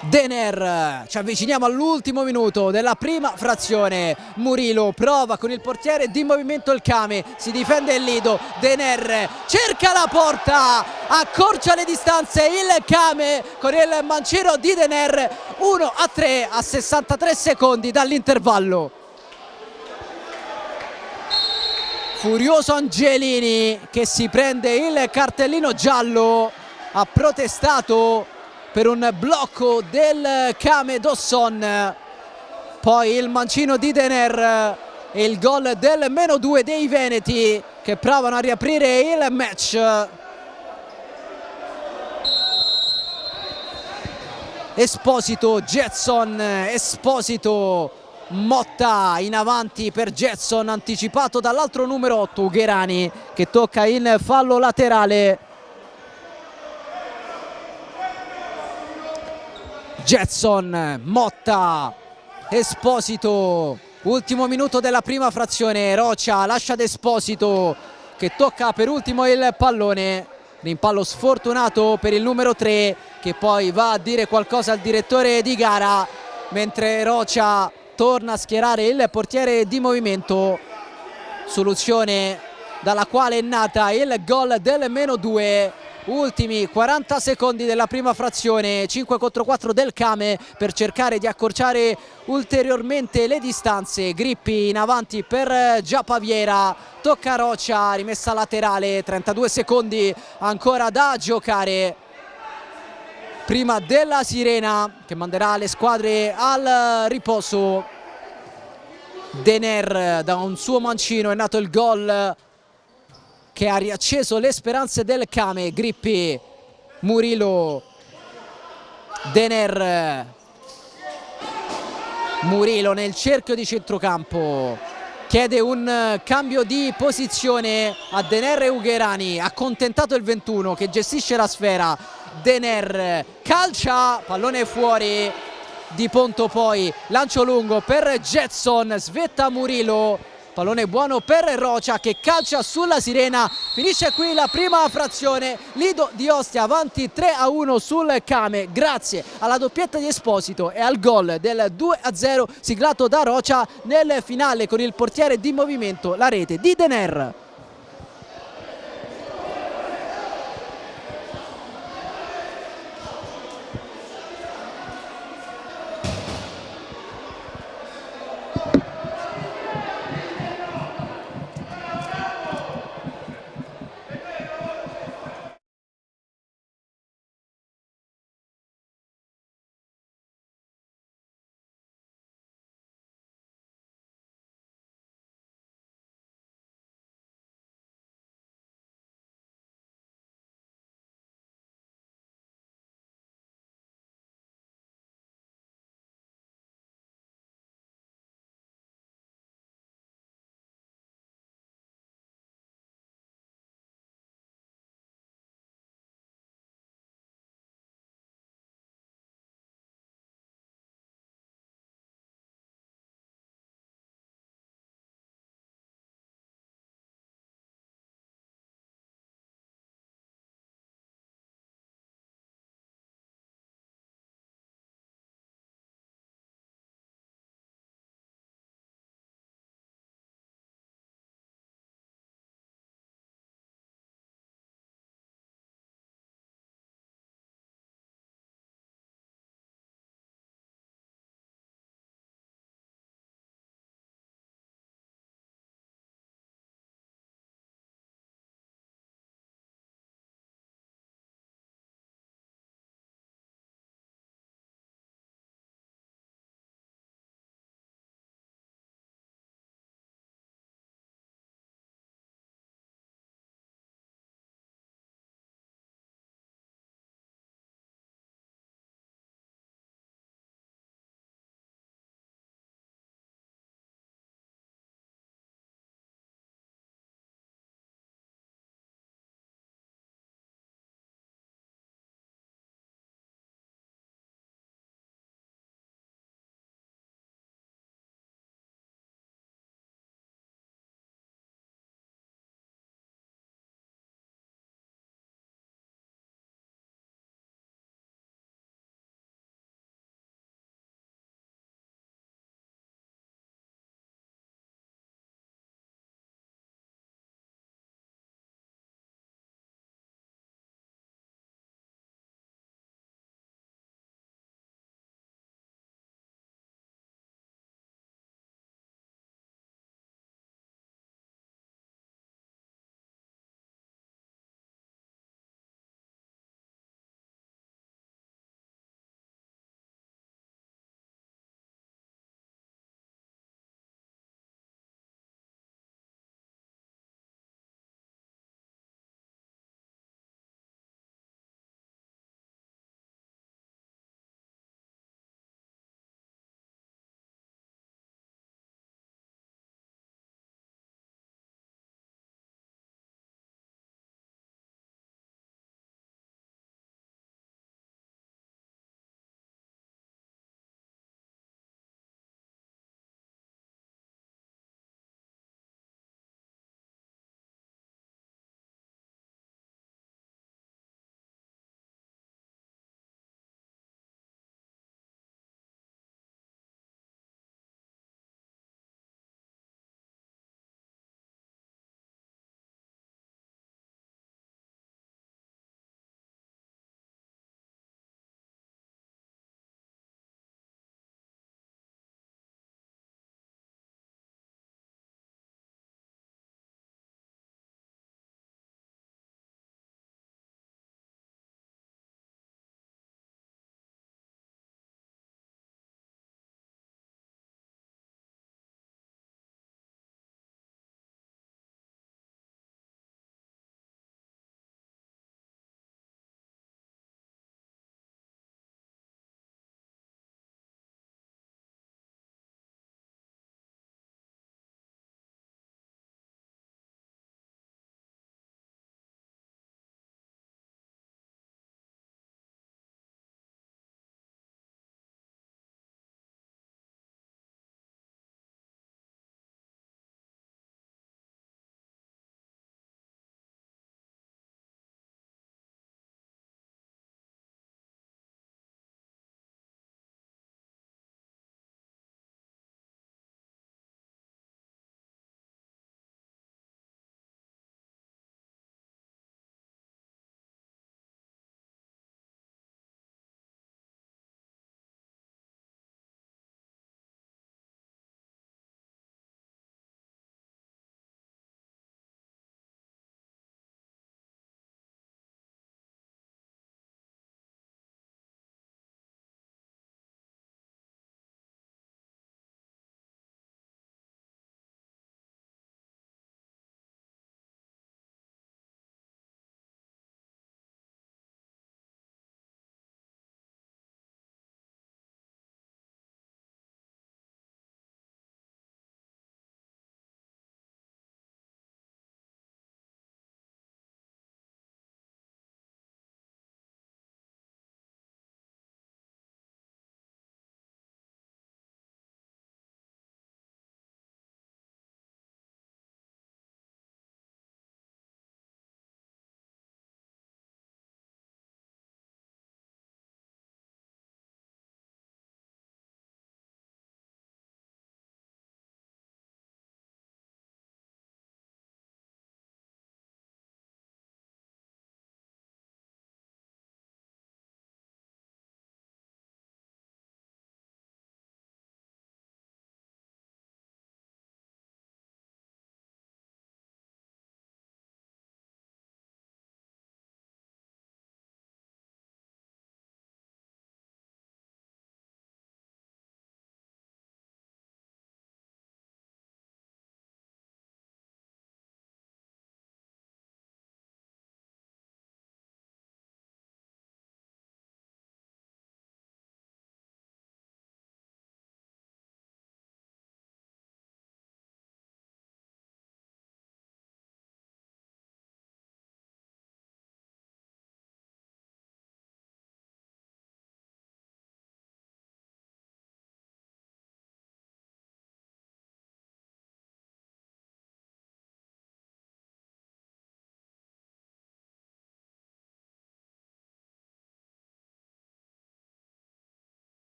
Dener, ci avviciniamo all'ultimo minuto della prima frazione. Murillo prova con il portiere di movimento il Kame, si difende il Lido, Dener cerca la porta, accorcia le distanze il Kame con il mancino di Dener. 1-3 a 63 secondi dall'intervallo. Furioso Angelini che si prende il cartellino giallo, ha protestato per un blocco del Kame Dawson, poi il mancino di Dener e il gol del -2 dei veneti che provano a riaprire il match. Esposito, Jetson, Esposito, Motta in avanti per Jetson, anticipato dall'altro numero 8 Ugherani che tocca in fallo laterale. Jetson, Motta, Esposito, Ultimo minuto della prima frazione, Rocia lascia ad Esposito che tocca per ultimo il pallone, rimpallo sfortunato per il numero 3 che poi va a dire qualcosa al direttore di gara, mentre Rocia torna a schierare il portiere di movimento, soluzione dalla quale è nata il gol del -2. Ultimi 40 secondi della prima frazione, 5 contro 4 del Kame per cercare di accorciare ulteriormente le distanze. Grippi in avanti per Giapaviera, tocca a Rocia, rimessa laterale, 32 secondi ancora da giocare prima della sirena che manderà le squadre al riposo. Dener da un suo mancino è nato il gol che ha riacceso le speranze del Kame. Grippi, Murilo, Dener, Murilo nel cerchio di centrocampo, chiede un cambio di posizione a Dener e Ugherani, accontentato il 21 che gestisce la sfera. Dener calcia, pallone fuori di Ponto, poi lancio lungo per Jetson, svetta Murilo, pallone buono per Rocia che calcia sulla sirena. Finisce qui la prima frazione, Lido di Ostia avanti 3-1 sul Kame grazie alla doppietta di Esposito e al gol del 2-0 siglato da Rocia nel finale con il portiere di movimento, la rete di Dener.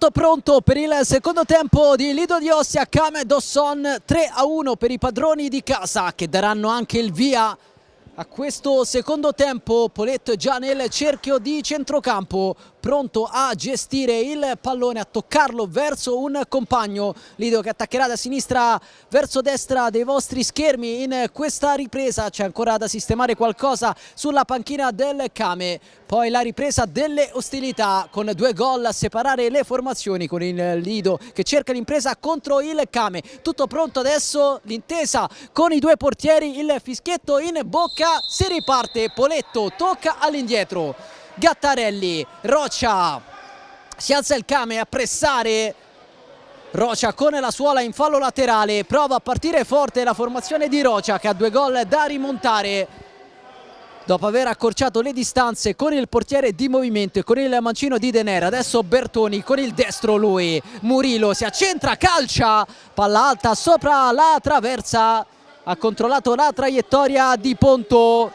Tutto pronto per il secondo tempo di Lido di Ostia, Kame Dawson 3-1 per i padroni di casa che daranno anche il via a questo secondo tempo. Poletto è già nel cerchio di centrocampo, pronto a gestire il pallone, a toccarlo verso un compagno. Lido che attaccherà da sinistra verso destra dei vostri schermi in questa ripresa. C'è ancora da sistemare qualcosa sulla panchina del Kame. Poi la ripresa delle ostilità con 2 gol a separare le formazioni, con il Lido che cerca l'impresa contro il Kame. Tutto pronto adesso, l'intesa con i 2 portieri, il fischietto in bocca, si riparte. Poletto tocca all'indietro, Gattarelli, Rocha, si alza il Kame a pressare. Rocha con la suola in fallo laterale, prova a partire forte la formazione di Rocha che ha 2 gol da rimontare dopo aver accorciato le distanze con il portiere di movimento e con il mancino di Denera. Adesso Bertoni con il destro, lui, Murillo si accentra, calcia, palla alta sopra la traversa, ha controllato la traiettoria di Ponto.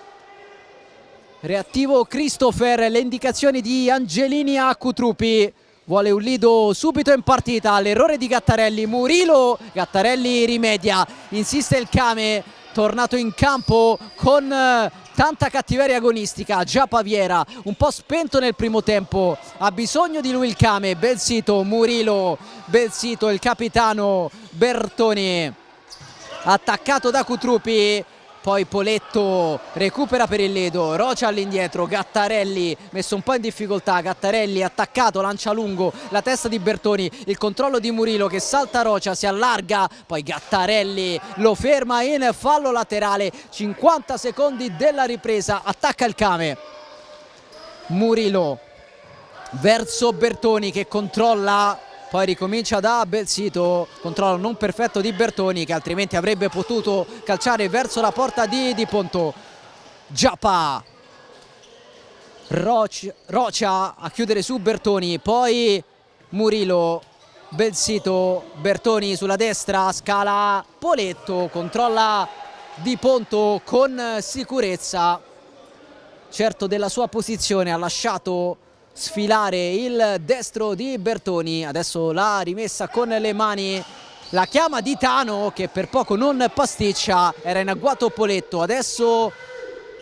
Reattivo Christopher, le indicazioni di Angelini a Cutrupi, vuole un Lido subito in partita, l'errore di Gattarelli, Murillo, Gattarelli rimedia, insiste il Kame, tornato in campo con tanta cattiveria agonistica. Già Paviera un po' spento nel primo tempo, ha bisogno di lui il Kame. Bel sito, Murillo, bel sito il capitano Bertoni, attaccato da Cutrupi. Poi Poletto recupera per il Lido, Rocha all'indietro, Gattarelli messo un po' in difficoltà, Gattarelli attaccato, lancia lungo la testa di Bertoni, il controllo di Murillo che salta Rocha, si allarga, poi Gattarelli lo ferma in fallo laterale. 50 secondi della ripresa, attacca il Kame, Murillo verso Bertoni che controlla, poi ricomincia da Belsito, controllo non perfetto di Bertoni che altrimenti avrebbe potuto calciare verso la porta di Ponto. Giappa, Rocha a chiudere su Bertoni, poi Murillo, Belsito, Bertoni sulla destra, scala Poletto, controlla Di Ponto con sicurezza, certo della sua posizione, ha lasciato sfilare il destro di Bertoni. Adesso la rimessa con le mani, la chiama Di Tano che per poco non pasticcia, era in agguato Poletto. Adesso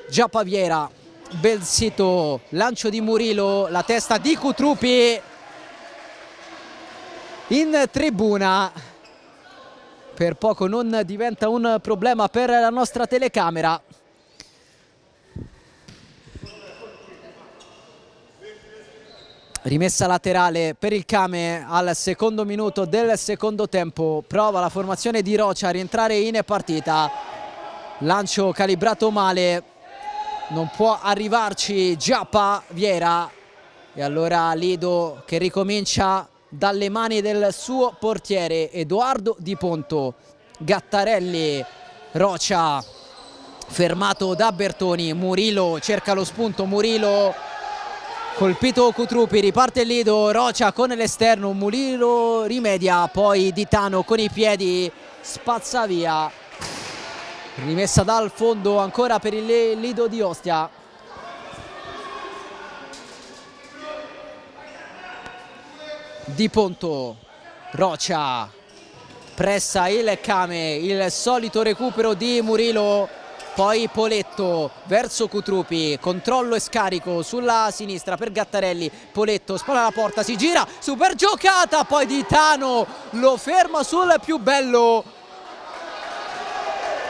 già Paviera, Belsito, lancio di Murillo, la testa di Cutrupi in tribuna, per poco non diventa un problema per la nostra telecamera. Rimessa laterale per il Kame al secondo minuto del secondo tempo, prova la formazione di Rocha a rientrare in partita, lancio calibrato male, non può arrivarci Giappa Viera e allora Lido che ricomincia dalle mani del suo portiere Edoardo Di Ponto. Gattarelli, Rocha fermato da Bertoni, Murillo cerca lo spunto, Murillo colpito Cutrupi, riparte il Lido, Rocha con l'esterno, Murillo rimedia, poi Di Tano con i piedi spazza via. Rimessa dal fondo ancora per il Lido di Ostia. Di Ponto, Rocha, pressa il Kame, il solito recupero di Murillo. Poi Poletto verso Cutrupi, controllo e scarico sulla sinistra per Gattarelli, Poletto spalla la porta, si gira, super giocata, poi Di Tano lo ferma sul più bello.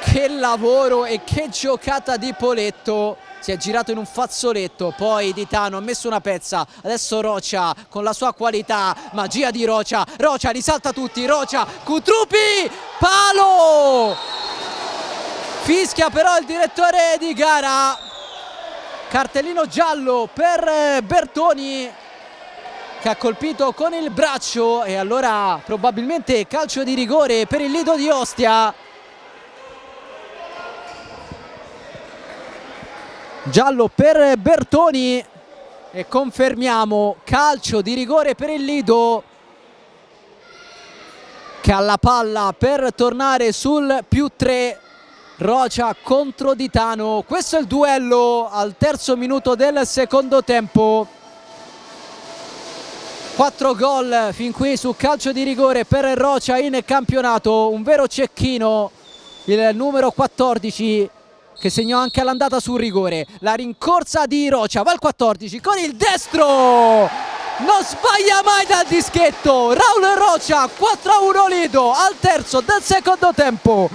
Che lavoro e che giocata di Poletto, si è girato in un fazzoletto, poi Di Tano ha messo una pezza, adesso Rocha con la sua qualità, magia di Rocha, Rocha risalta tutti, Rocha, Cutrupi, palo! Fischia però il direttore di gara, cartellino giallo per Bertoni che ha colpito con il braccio e allora probabilmente calcio di rigore per il Lido di Ostia. Giallo per Bertoni e confermiamo calcio di rigore per il Lido che ha la palla per tornare sul +3. Rocha contro Di Tano, questo è il duello al terzo minuto del secondo tempo. 4 gol fin qui su calcio di rigore per Rocha in campionato, un vero cecchino il numero 14 che segnò anche all'andata sul rigore. La rincorsa di Rocha, va il 14 con il destro, non sbaglia mai dal dischetto. Raul Rocha, 4-1 Lido al terzo del secondo tempo.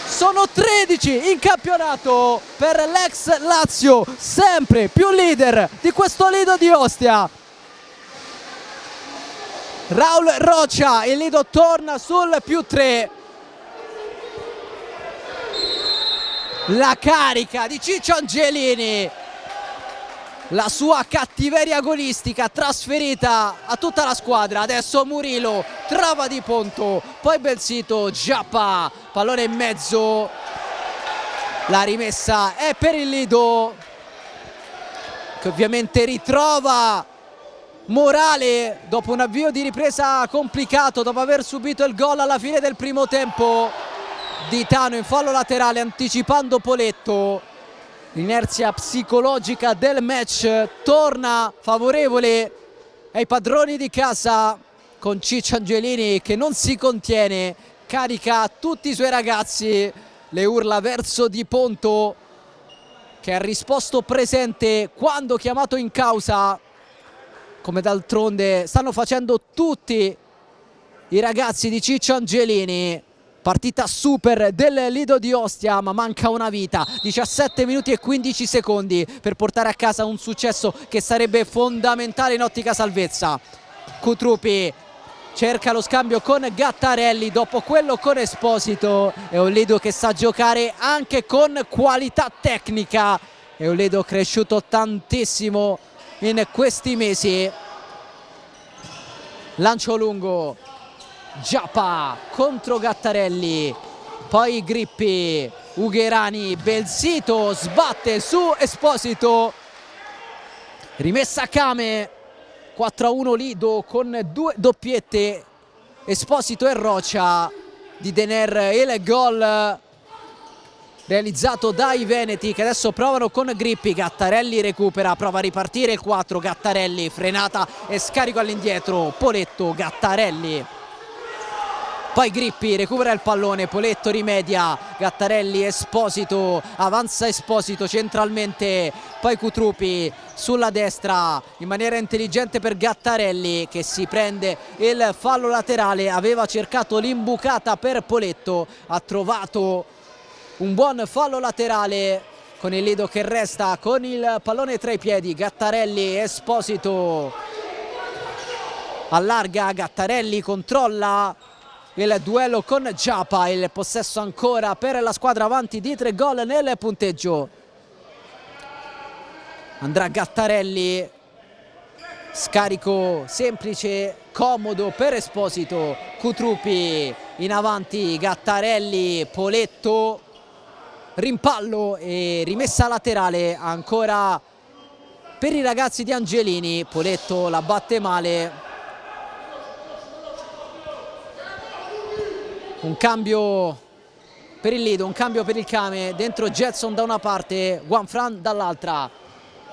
Sono 13 in campionato per l'ex Lazio, sempre più leader di questo Lido di Ostia. Raul Rocha, il Lido torna sul +3. La carica di Ciccio Angelini, la sua cattiveria agonistica trasferita a tutta la squadra. Adesso Murilo, trava di Ponto, poi Belsito, Giappa, pallone in mezzo, la rimessa è per il Lido, che ovviamente ritrova morale dopo un avvio di ripresa complicato, dopo aver subito il gol alla fine del primo tempo di Tano in fallo laterale anticipando Poletto. L'inerzia psicologica del match torna favorevole ai padroni di casa, con Ciccio Angelini che non si contiene, carica tutti i suoi ragazzi, le urla verso Di Ponto che ha risposto presente quando chiamato in causa, come d'altronde stanno facendo tutti i ragazzi di Ciccio Angelini. Partita super del Lido di Ostia, ma manca una vita, 17 minuti e 15 secondi per portare a casa un successo che sarebbe fondamentale in ottica salvezza. Cutrupi cerca lo scambio con Gattarelli, dopo quello con Esposito. È un Lido che sa giocare anche con qualità tecnica, è un Lido cresciuto tantissimo in questi mesi. Lancio lungo, Giappa contro Gattarelli, poi Grippi, Ugherani, Belsito sbatte su Esposito, rimessa Kame, 4-1 Lido con 2 doppiette, Esposito e Rocha. Di Dener il gol realizzato dai veneti che adesso provano con Grippi. Gattarelli recupera, prova a ripartire il 4, Gattarelli, frenata e scarico all'indietro, Poletto, Gattarelli, poi Grippi recupera il pallone, Poletto rimedia, Gattarelli, Esposito, avanza Esposito centralmente, poi Cutrupi sulla destra in maniera intelligente per Gattarelli che si prende il fallo laterale. Aveva cercato l'imbucata per Poletto, ha trovato un buon fallo laterale con il Lido che resta con il pallone tra i piedi. Gattarelli, Esposito allarga, Gattarelli controlla il duello con Giappa, il possesso ancora per la squadra avanti di 3 gol nel punteggio. Andrà Gattarelli, scarico semplice, comodo per Esposito, Cutrupi in avanti, Gattarelli, Poletto, rimpallo e rimessa laterale ancora per i ragazzi di Angelini. Poletto la batte male. Un cambio per il Lido, un cambio per il Kame, dentro Jetson da una parte, Juanfran dall'altra.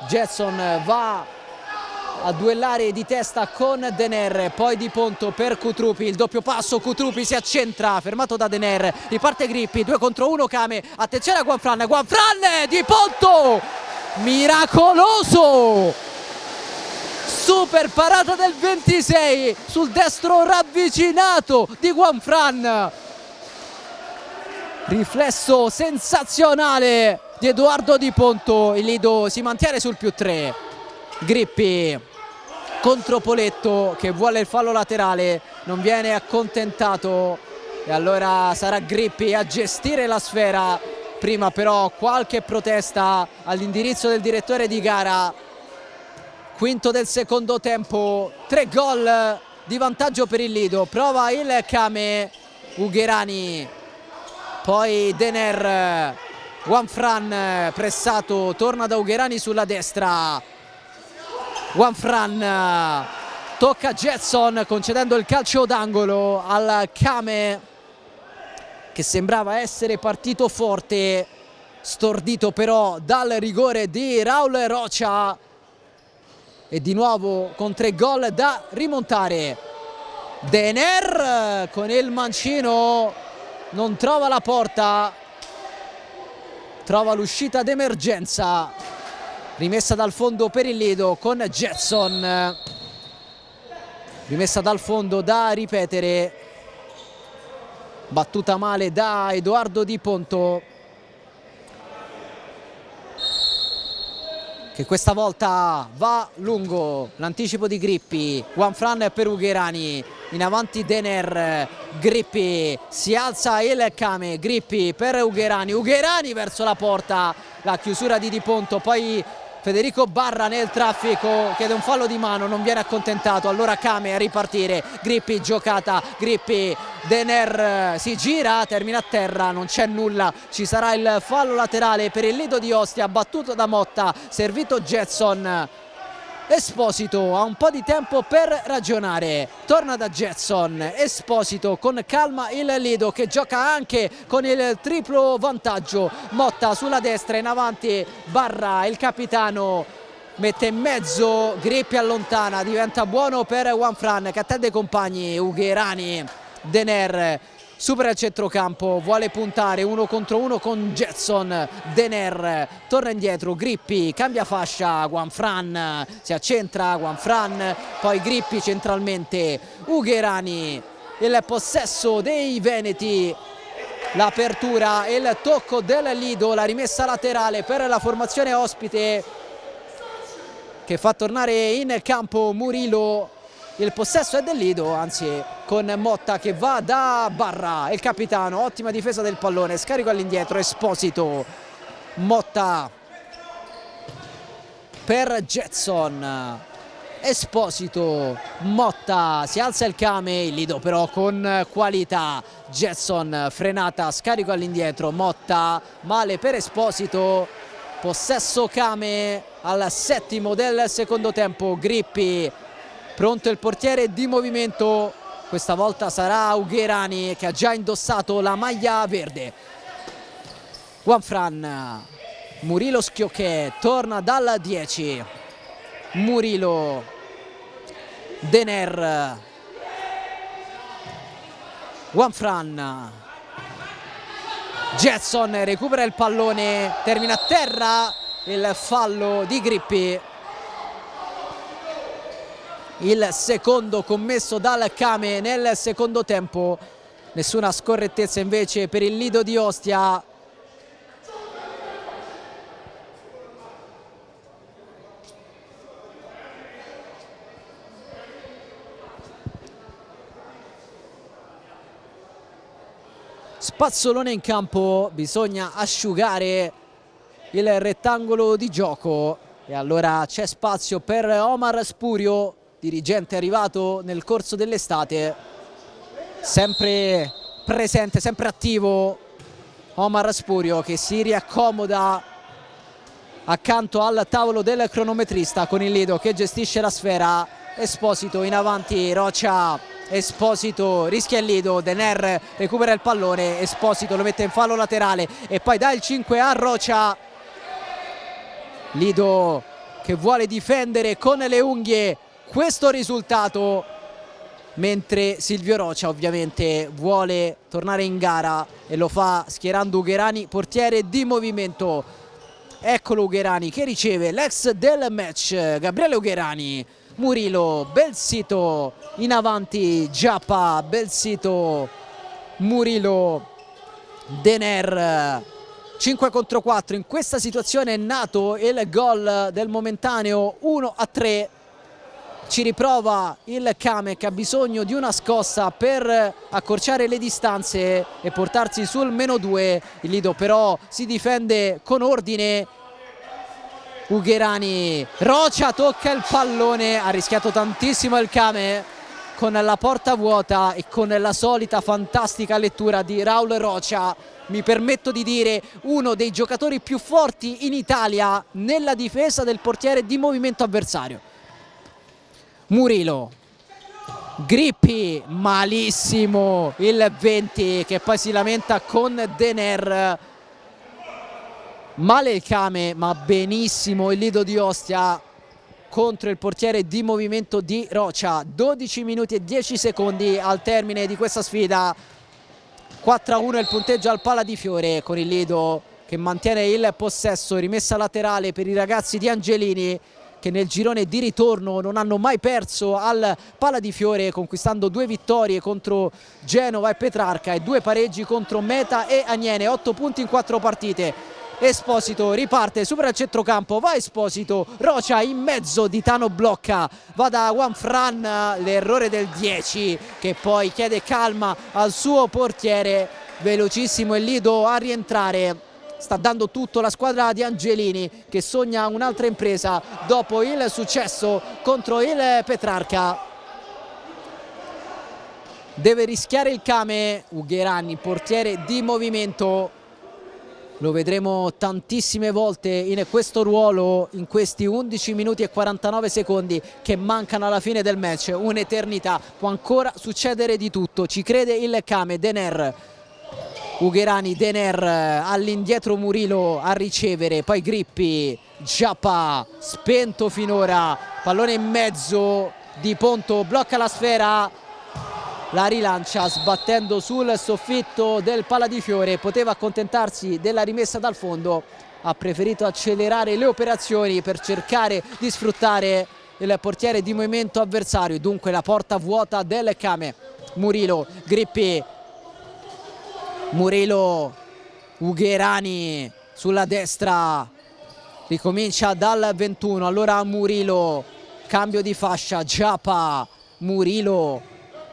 Jetson va a duellare di testa con Dener, poi Di Ponto per Cutrupi, il doppio passo, Cutrupi si accentra, fermato da Dener, riparte Grippi, 2 contro 1 Kame, attenzione a Juanfran, Di Ponto, miracoloso! Super parata del 26 sul destro ravvicinato di Juanfran, riflesso sensazionale di Edoardo Di Ponto. Il Lido si mantiene sul +3. Grippi contro Poletto che vuole il fallo laterale, non viene accontentato e allora sarà Grippi a gestire la sfera. Prima però qualche protesta all'indirizzo del direttore di gara. Quinto del secondo tempo, 3 gol di vantaggio per il Lido. Prova il Kame, Ugherani, poi Dener, Juanfran pressato, torna da Ugherani sulla destra. Juanfran tocca Jetson concedendo il calcio d'angolo al Kame che sembrava essere partito forte, stordito però dal rigore di Raul Rocha. e di nuovo con 3 gol da rimontare. Dener con il mancino non trova la porta, trova l'uscita d'emergenza, rimessa dal fondo per il Lido con Jetson, rimessa dal fondo da ripetere, battuta male da Edoardo Di Ponto, che questa volta va lungo. L'anticipo di Grippi, Juanfran per Ugherani, in avanti Dener, Grippi, si alza il Kame, Grippi per Ugherani, Ugherani verso la porta, la chiusura di Di Ponto, poi Federico Barra nel traffico, chiede un fallo di mano, non viene accontentato, allora Kame a ripartire, Grippi giocata, Grippi, Dener si gira, termina a terra, non c'è nulla, ci sarà il fallo laterale per il Lido di Ostia, battuto da Motta, servito Jetson. Esposito ha un po' di tempo per ragionare, torna da Jetson, Esposito con calma il Lido che gioca anche con il triplo vantaggio, Motta sulla destra, in avanti Barra, il capitano mette in mezzo, Grippi allontana, diventa buono per Juanfran che attende i compagni, Ugherani, Dener supera il centrocampo, vuole puntare 1 contro 1 con Jetson, Dener torna indietro, Grippi cambia fascia, Juanfran si accentra, Juanfran, poi Grippi centralmente, Ugherani, il possesso dei veneti, l'apertura e il tocco del Lido, la rimessa laterale per la formazione ospite che fa tornare in campo Murillo. Il possesso è del Lido, anzi con Motta che va da Barra, il capitano, ottima difesa del pallone, scarico all'indietro, Esposito, Motta per Jetson, Esposito, Motta, si alza il Kame, il Lido però con qualità, Jetson frenata, scarico all'indietro, Motta, male per Esposito, possesso Kame al 7° del secondo tempo, Grippi, pronto il portiere di movimento, questa volta sarà Ugherani che ha già indossato la maglia verde. Juanfran, Murillo Schiocchè, torna dal 10, Murillo, Dener, Juanfran, Jetson recupera il pallone, termina a terra, il fallo di Grippi. Il secondo commesso dal Kame nel secondo tempo, nessuna scorrettezza invece per il Lido di Ostia. Spazzolone in campo, bisogna asciugare il rettangolo di gioco e allora c'è spazio per Omar Spurio, dirigente arrivato nel corso dell'estate, sempre presente, sempre attivo Omar Spurio che si riaccomoda accanto al tavolo del cronometrista con il Lido che gestisce la sfera, Esposito in avanti, Rocia, Esposito rischia il Lido, Dener recupera il pallone, Esposito lo mette in fallo laterale e poi dà il 5 a Rocia, Lido che vuole difendere con le unghie questo risultato, mentre Silvio Rocia ovviamente vuole tornare in gara e lo fa schierando Ugherani, portiere di movimento. Eccolo Ugherani che riceve l'ex del match, Gabriele Ugherani, Murillo, Belsito in avanti, Giappa, Belsito, Murillo, Dener, 5 contro 4, in questa situazione è nato il gol del momentaneo 1-3. Ci riprova il Kame che ha bisogno di una scossa per accorciare le distanze e portarsi sul -2. Il Lido però si difende con ordine. Ugherani, Rocia tocca il pallone, ha rischiato tantissimo il Kame con la porta vuota e con la solita fantastica lettura di Raul Rocia. Mi permetto di dire uno dei giocatori più forti in Italia nella difesa del portiere di movimento avversario. Murillo, Grippi, malissimo il 20 che poi si lamenta con Dener, male il Kame ma benissimo il Lido di Ostia contro il portiere di movimento di Rocha. 12 minuti e 10 secondi al termine di questa sfida. 4-1 il punteggio al Pala di Fiore, con il Lido che mantiene il possesso. Rimessa laterale per i ragazzi di Angelini, che nel girone di ritorno non hanno mai perso al Pala di Fiore, conquistando 2 vittorie contro Genova e Petrarca e 2 pareggi contro Meta e Aniene. 8 punti in 4 partite. Esposito riparte, supera il centrocampo, va Esposito, Rocha in mezzo, Ditano blocca, va da Juanfran, l'errore del 10 che poi chiede calma al suo portiere. Velocissimo il Lido a rientrare. Sta dando tutto la squadra di Angelini, che sogna un'altra impresa dopo il successo contro il Petrarca. Deve rischiare il Kame Ugherani, portiere di movimento. Lo vedremo tantissime volte in questo ruolo in questi 11 minuti e 49 secondi che mancano alla fine del match. Un'eternità, può ancora succedere di tutto, ci crede il Kame. Dener, Ugherani, Dener, all'indietro Murilo a ricevere, poi Grippi, Giappa, spento finora, pallone in mezzo, Di Ponto blocca la sfera, la rilancia sbattendo sul soffitto del Pala di Fiore. Poteva accontentarsi della rimessa dal fondo, ha preferito accelerare le operazioni per cercare di sfruttare il portiere di movimento avversario. Dunque la porta vuota del Kame. Murilo, Grippi, Murilo, Ugherani sulla destra, ricomincia dal 21, allora Murilo, cambio di fascia, Giappa, Murilo,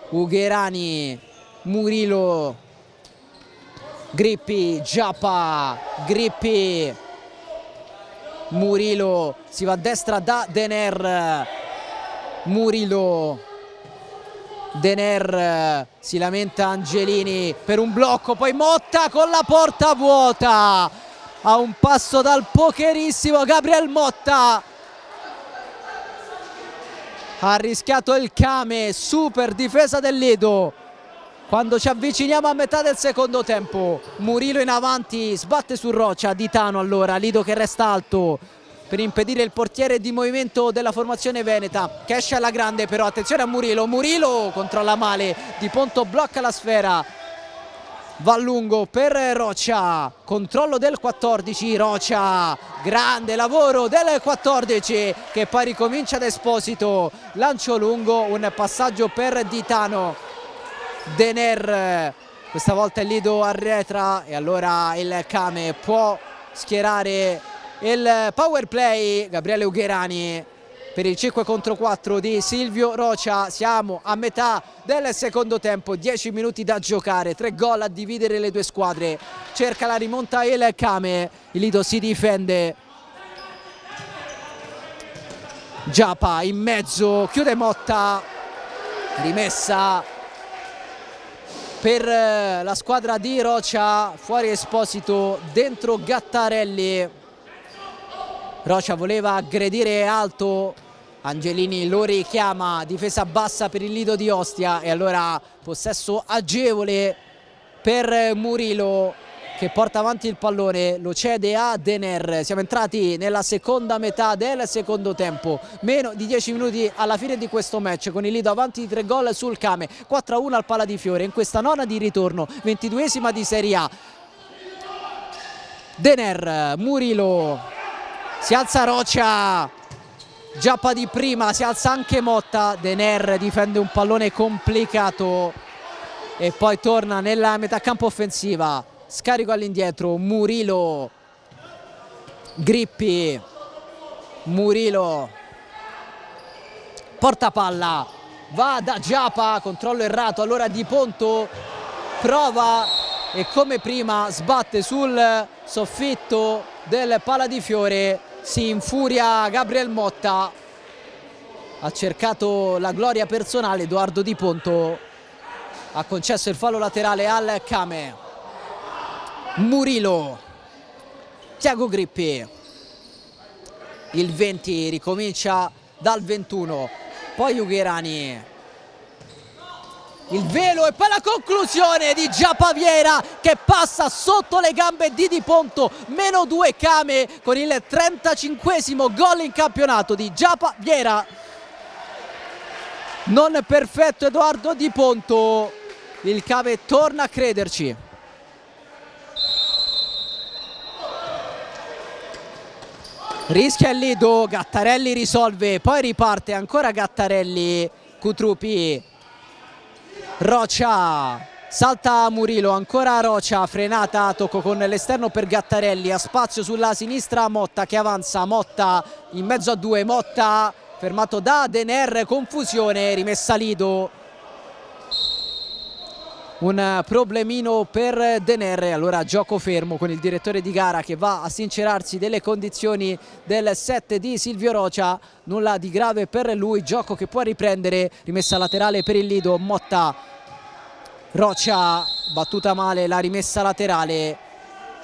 Ugherani, Murilo, Grippi, Giappa, Grippi, Murilo, si va a destra da Dener, Murilo, Dener, si lamenta Angelini per un blocco, poi Motta con la porta vuota, a un passo dal pokerissimo Gabriel Motta. Ha rischiato il Kame, super difesa del Lido. Quando ci avviciniamo a metà del secondo tempo, Murilo in avanti, sbatte su Rocha, Ditano allora, Lido che resta alto per impedire il portiere di movimento della formazione veneta, che esce alla grande però, attenzione a Murilo, Murilo controlla male, Di Ponto blocca la sfera, va a lungo per Rocha, controllo del 14, Rocha, grande lavoro del 14 che poi ricomincia da Esposito, lancio lungo, un passaggio per Ditano, Dener, questa volta il Lido arretra e allora il Kame può schierare il power play. Gabriele Ugherani per il 5 contro 4 di Silvio Rocha. Siamo a metà del secondo tempo, 10 minuti da giocare, 3 gol a dividere le due squadre. Cerca la rimonta il Kame, il Lido si difende, Giappa in mezzo, chiude Motta, rimessa per la squadra di Rocha, fuori Esposito, dentro Gattarelli. Rocha voleva aggredire alto, Angelini lo richiama, difesa bassa per il Lido di Ostia e allora possesso agevole per Murilo che porta avanti il pallone, lo cede a Dener. Siamo entrati nella seconda metà del secondo tempo, meno di 10 minuti alla fine di questo match, con il Lido avanti di 3 gol sul Kame, 4-1 al Pala di Fiore in questa nona di ritorno, 22esima di Serie A. Dener, Murilo, si alza Rocha, Giappa di prima, si alza anche Motta, Dener difende un pallone complicato e poi torna nella metà campo offensiva, scarico all'indietro, Murilo, Grippi, Murilo, porta palla, va da Giappa, controllo errato, allora Di Ponto prova e come prima sbatte sul soffitto del Pala di Fiore. Si infuria Gabriel Motta, ha cercato la gloria personale, Edoardo Di Ponto ha concesso il fallo laterale al Kame. Murilo, Tiago Grippi, il 20 ricomincia dal 21, poi Ugherani, il velo e poi la conclusione di Giappa Vieira che passa sotto le gambe di Di Ponto. -2 Kame con il 35esimo gol in campionato di Giappa Vieira. Non perfetto Edoardo Di Ponto, il Kame torna a crederci. Rischia il Lido, Gattarelli risolve, poi riparte ancora Gattarelli, Cutrupi, Rocia, salta Murilo, ancora Rocia, frenata, tocco con l'esterno per Gattarelli, ha spazio sulla sinistra Motta che avanza, Motta in mezzo a due, Motta fermato da Dener, confusione, rimessa Lido. Un problemino per Dener, allora gioco fermo con il direttore di gara che va a sincerarsi delle condizioni del set di Silvio Rocia, nulla di grave per lui, gioco che può riprendere, rimessa laterale per il Lido, Motta, Rocia, battuta male, la rimessa laterale,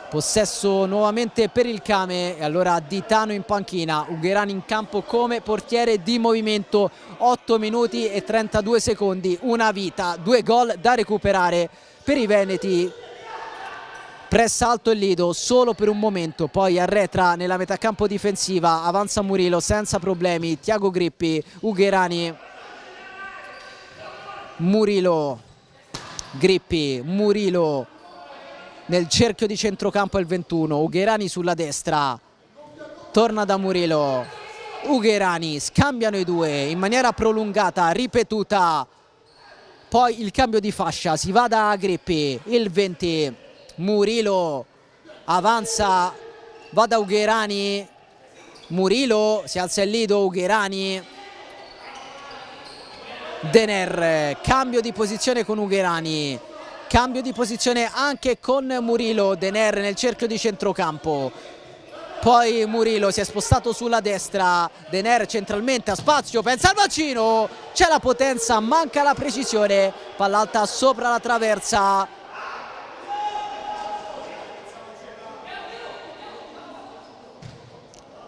possesso nuovamente per il Kame e allora Ditano in panchina, Ugherani in campo come portiere di movimento, 8 minuti e 32 secondi, una vita, 2 gol da recuperare per i veneti. Pressa alto il Lido solo per un momento, poi arretra nella metacampo difensiva, avanza Murilo senza problemi, Tiago Grippi, Ugherani, Murilo, Grippi, Murilo nel cerchio di centrocampo il 21, Ugherani sulla destra, torna da Murilo, Ugherani, scambiano i due in maniera prolungata, ripetuta, poi il cambio di fascia, si va da Grippi, il 20, Murilo avanza, va da Ugherani, Murilo, si alza il Lido, Ugherani, Dener, cambio di posizione con Ugherani, cambio di posizione anche con Murilo, Dener nel cerchio di centrocampo, poi Murilo si è spostato sulla destra, Dener centralmente a spazio, pensa al bacino, c'è la potenza, manca la precisione, palla alta sopra la traversa.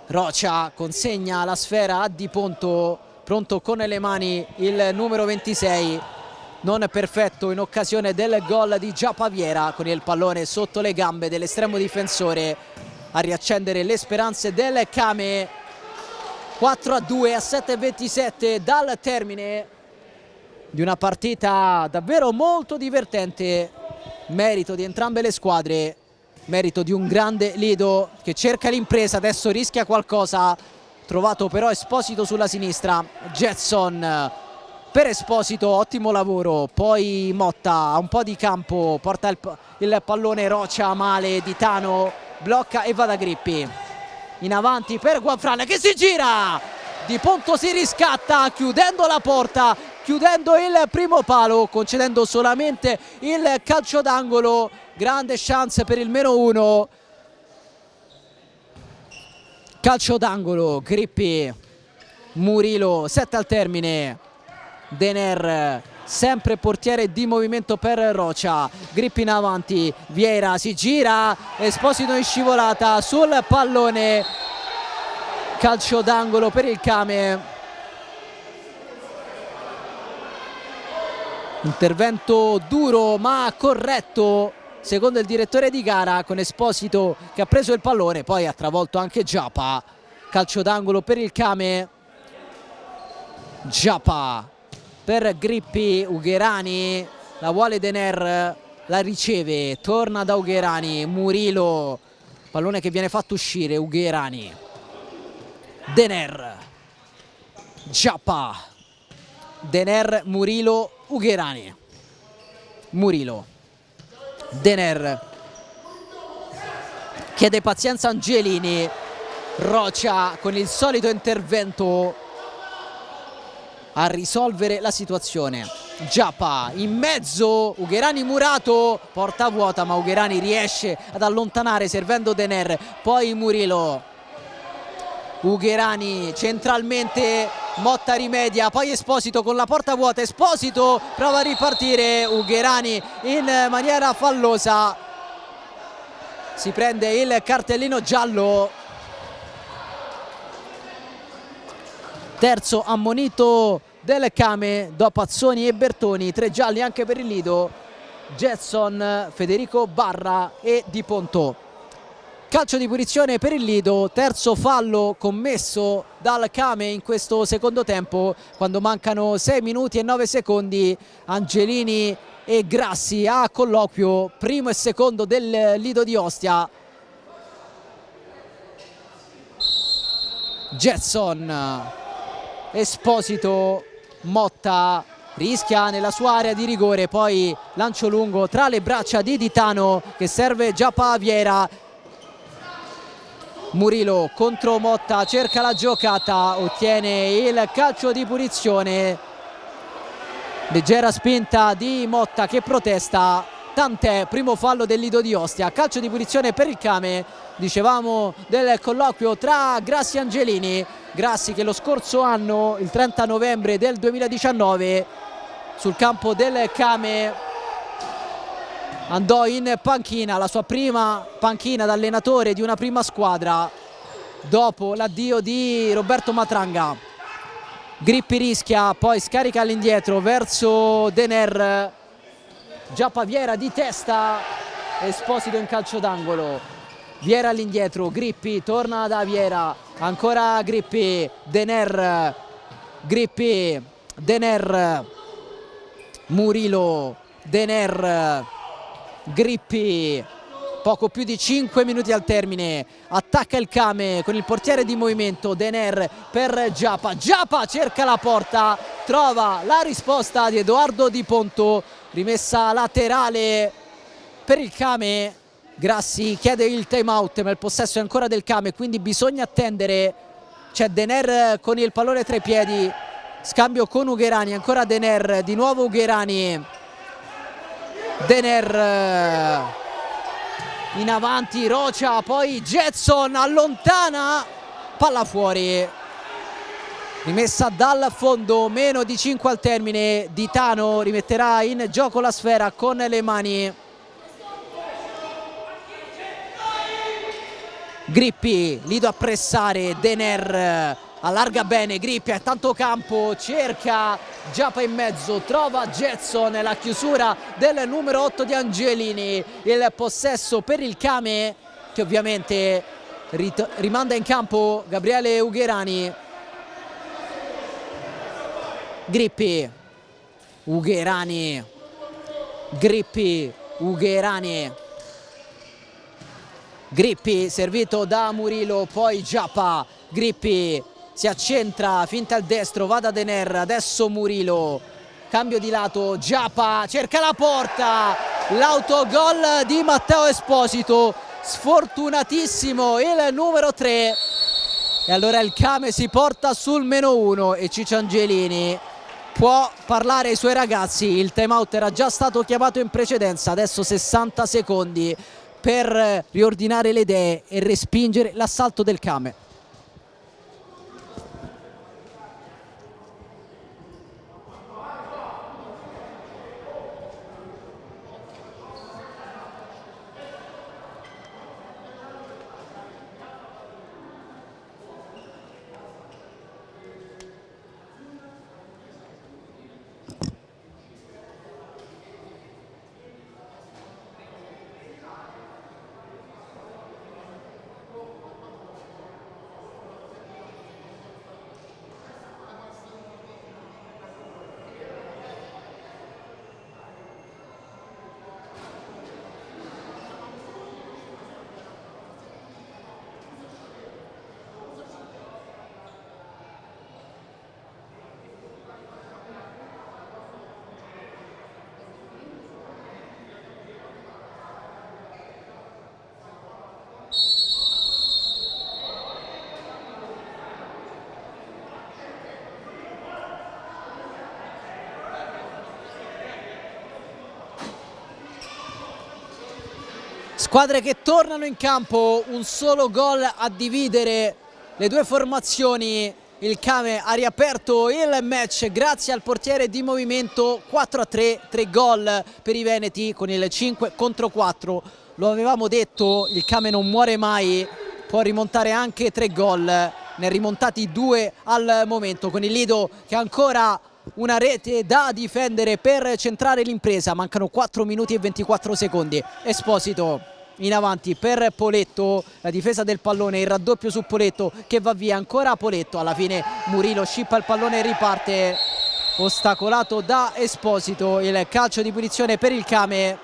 Rocia consegna la sfera a Di Ponto, pronto con le mani il numero 26, non perfetto in occasione del gol di Giappa Vieira, con il pallone sotto le gambe dell'estremo difensore a riaccendere le speranze del Kame. 4-2 a 7:27 dal termine di una partita davvero molto divertente, merito di entrambe le squadre, merito di un grande Lido che cerca l'impresa, adesso rischia qualcosa, trovato però Esposito sulla sinistra, Jetson per Esposito, ottimo lavoro, poi Motta ha un po' di campo, porta il pallone, Rocia male, Ditano blocca e va da Grippi, in avanti per Guanfran che si gira, Di Ponto si riscatta chiudendo la porta, chiudendo il primo palo, concedendo solamente il calcio d'angolo, grande chance per il -1, calcio d'angolo, Grippi, Murilo, 7 al termine, Dener sempre portiere di movimento per Rocia, Grippi in avanti, Vieira si gira, Esposito in scivolata sul pallone, calcio d'angolo per il Kame. Intervento duro ma corretto secondo il direttore di gara, con Esposito che ha preso il pallone, poi ha travolto anche Giappa, calcio d'angolo per il Kame. Giappa per Grippi, Ugherani la vuole Dener, la riceve, torna da Ugherani, Murilo, pallone che viene fatto uscire, Ugherani, Dener, Giappa, Dener, Murilo, Ugherani, Murilo, Dener, chiede pazienza Angelini, Rocia con il solito intervento a risolvere la situazione, Giappa in mezzo, Ugherani murato, porta vuota ma Ugherani riesce ad allontanare servendo Dener, poi Murilo, Ugherani centralmente, Motta rimedia, poi Esposito con la porta vuota, Esposito prova a ripartire, Ugherani in maniera fallosa si prende il cartellino giallo. Terzo ammonito del Kame dopo Azzoni e Bertoni, 3 gialli anche per il Lido, Jetson, Federico Barra e Di Pontò. Calcio di punizione per il Lido, terzo fallo commesso dal Kame in questo secondo tempo, quando mancano 6 minuti e 9 secondi. Angelini e Grassi a colloquio, primo e secondo del Lido di Ostia. Jetson, Esposito, Motta rischia nella sua area di rigore, poi lancio lungo tra le braccia di Ditano che serve Giappa Viera. Murilo contro Motta, cerca la giocata, ottiene il calcio di punizione. Leggera spinta di Motta che protesta, tant'è, primo fallo del Lido di Ostia. Calcio di punizione per il Kame, dicevamo del colloquio tra Grassi e Angelini. Grassi che lo scorso anno, il 30 novembre del 2019, sul campo del Kame andò in panchina, la sua prima panchina da allenatore di una prima squadra dopo l'addio di Roberto Matranga. Grippi rischia, poi scarica all'indietro verso Dener, Giappa Viera di testa, Esposito in calcio d'angolo. Viera all'indietro, Grippi torna da Viera, ancora Grippi, Dener, Grippi, Dener, Murilo, Dener, Grippi, poco più di 5 minuti al termine, attacca il Kame con il portiere di movimento, Dener per Giappa, Giappa cerca la porta, trova la risposta di Edoardo Di Pontò, rimessa laterale per il Kame. Grassi chiede il time out, ma il possesso è ancora del Kame, quindi bisogna attendere. C'è Dener con il pallone tra i piedi, scambio con Ugherani, ancora Dener, di nuovo Ugherani, Dener in avanti, Rocia, poi Jetson allontana, palla fuori, rimessa dal fondo, meno di 5 al termine. Ditano rimetterà in gioco la sfera con le mani. Grippi, Lido a pressare, Dener allarga bene, Grippi ha tanto campo, cerca Giappa in mezzo, trova Jetson, la chiusura del numero 8 di Angelini, il possesso per il Kame che ovviamente rimanda in campo Gabriele Ugherani. Grippi, Ugherani, Grippi, Ugherani, Grippi servito da Murilo, poi Giappa, Grippi si accentra, finta al destro, va da Dener, adesso Murilo, cambio di lato, Giappa cerca la porta, l'autogol di Matteo Esposito, sfortunatissimo il numero 3, e allora il Kame si porta sul -1 e Ciccio Angelini può parlare ai suoi ragazzi. Il time out era già stato chiamato in precedenza, adesso 60 secondi per riordinare le idee e respingere l'assalto del Kame. Squadre che tornano in campo, un solo gol a dividere le due formazioni. Il Kame ha riaperto il match grazie al portiere di movimento, 4-3, 3 gol per i veneti con il 5-4. Lo avevamo detto, il Kame non muore mai, può rimontare anche 3 gol, ne ha rimontati 2 al momento, con il Lido che ancora una rete da difendere per centrare l'impresa. Mancano 4 minuti e 24 secondi. Esposito in avanti per Poletto, la difesa del pallone, il raddoppio su Poletto che va via, ancora Poletto, alla fine Murillo scippa il pallone e riparte, ostacolato da Esposito. Il calcio di punizione per il Kame,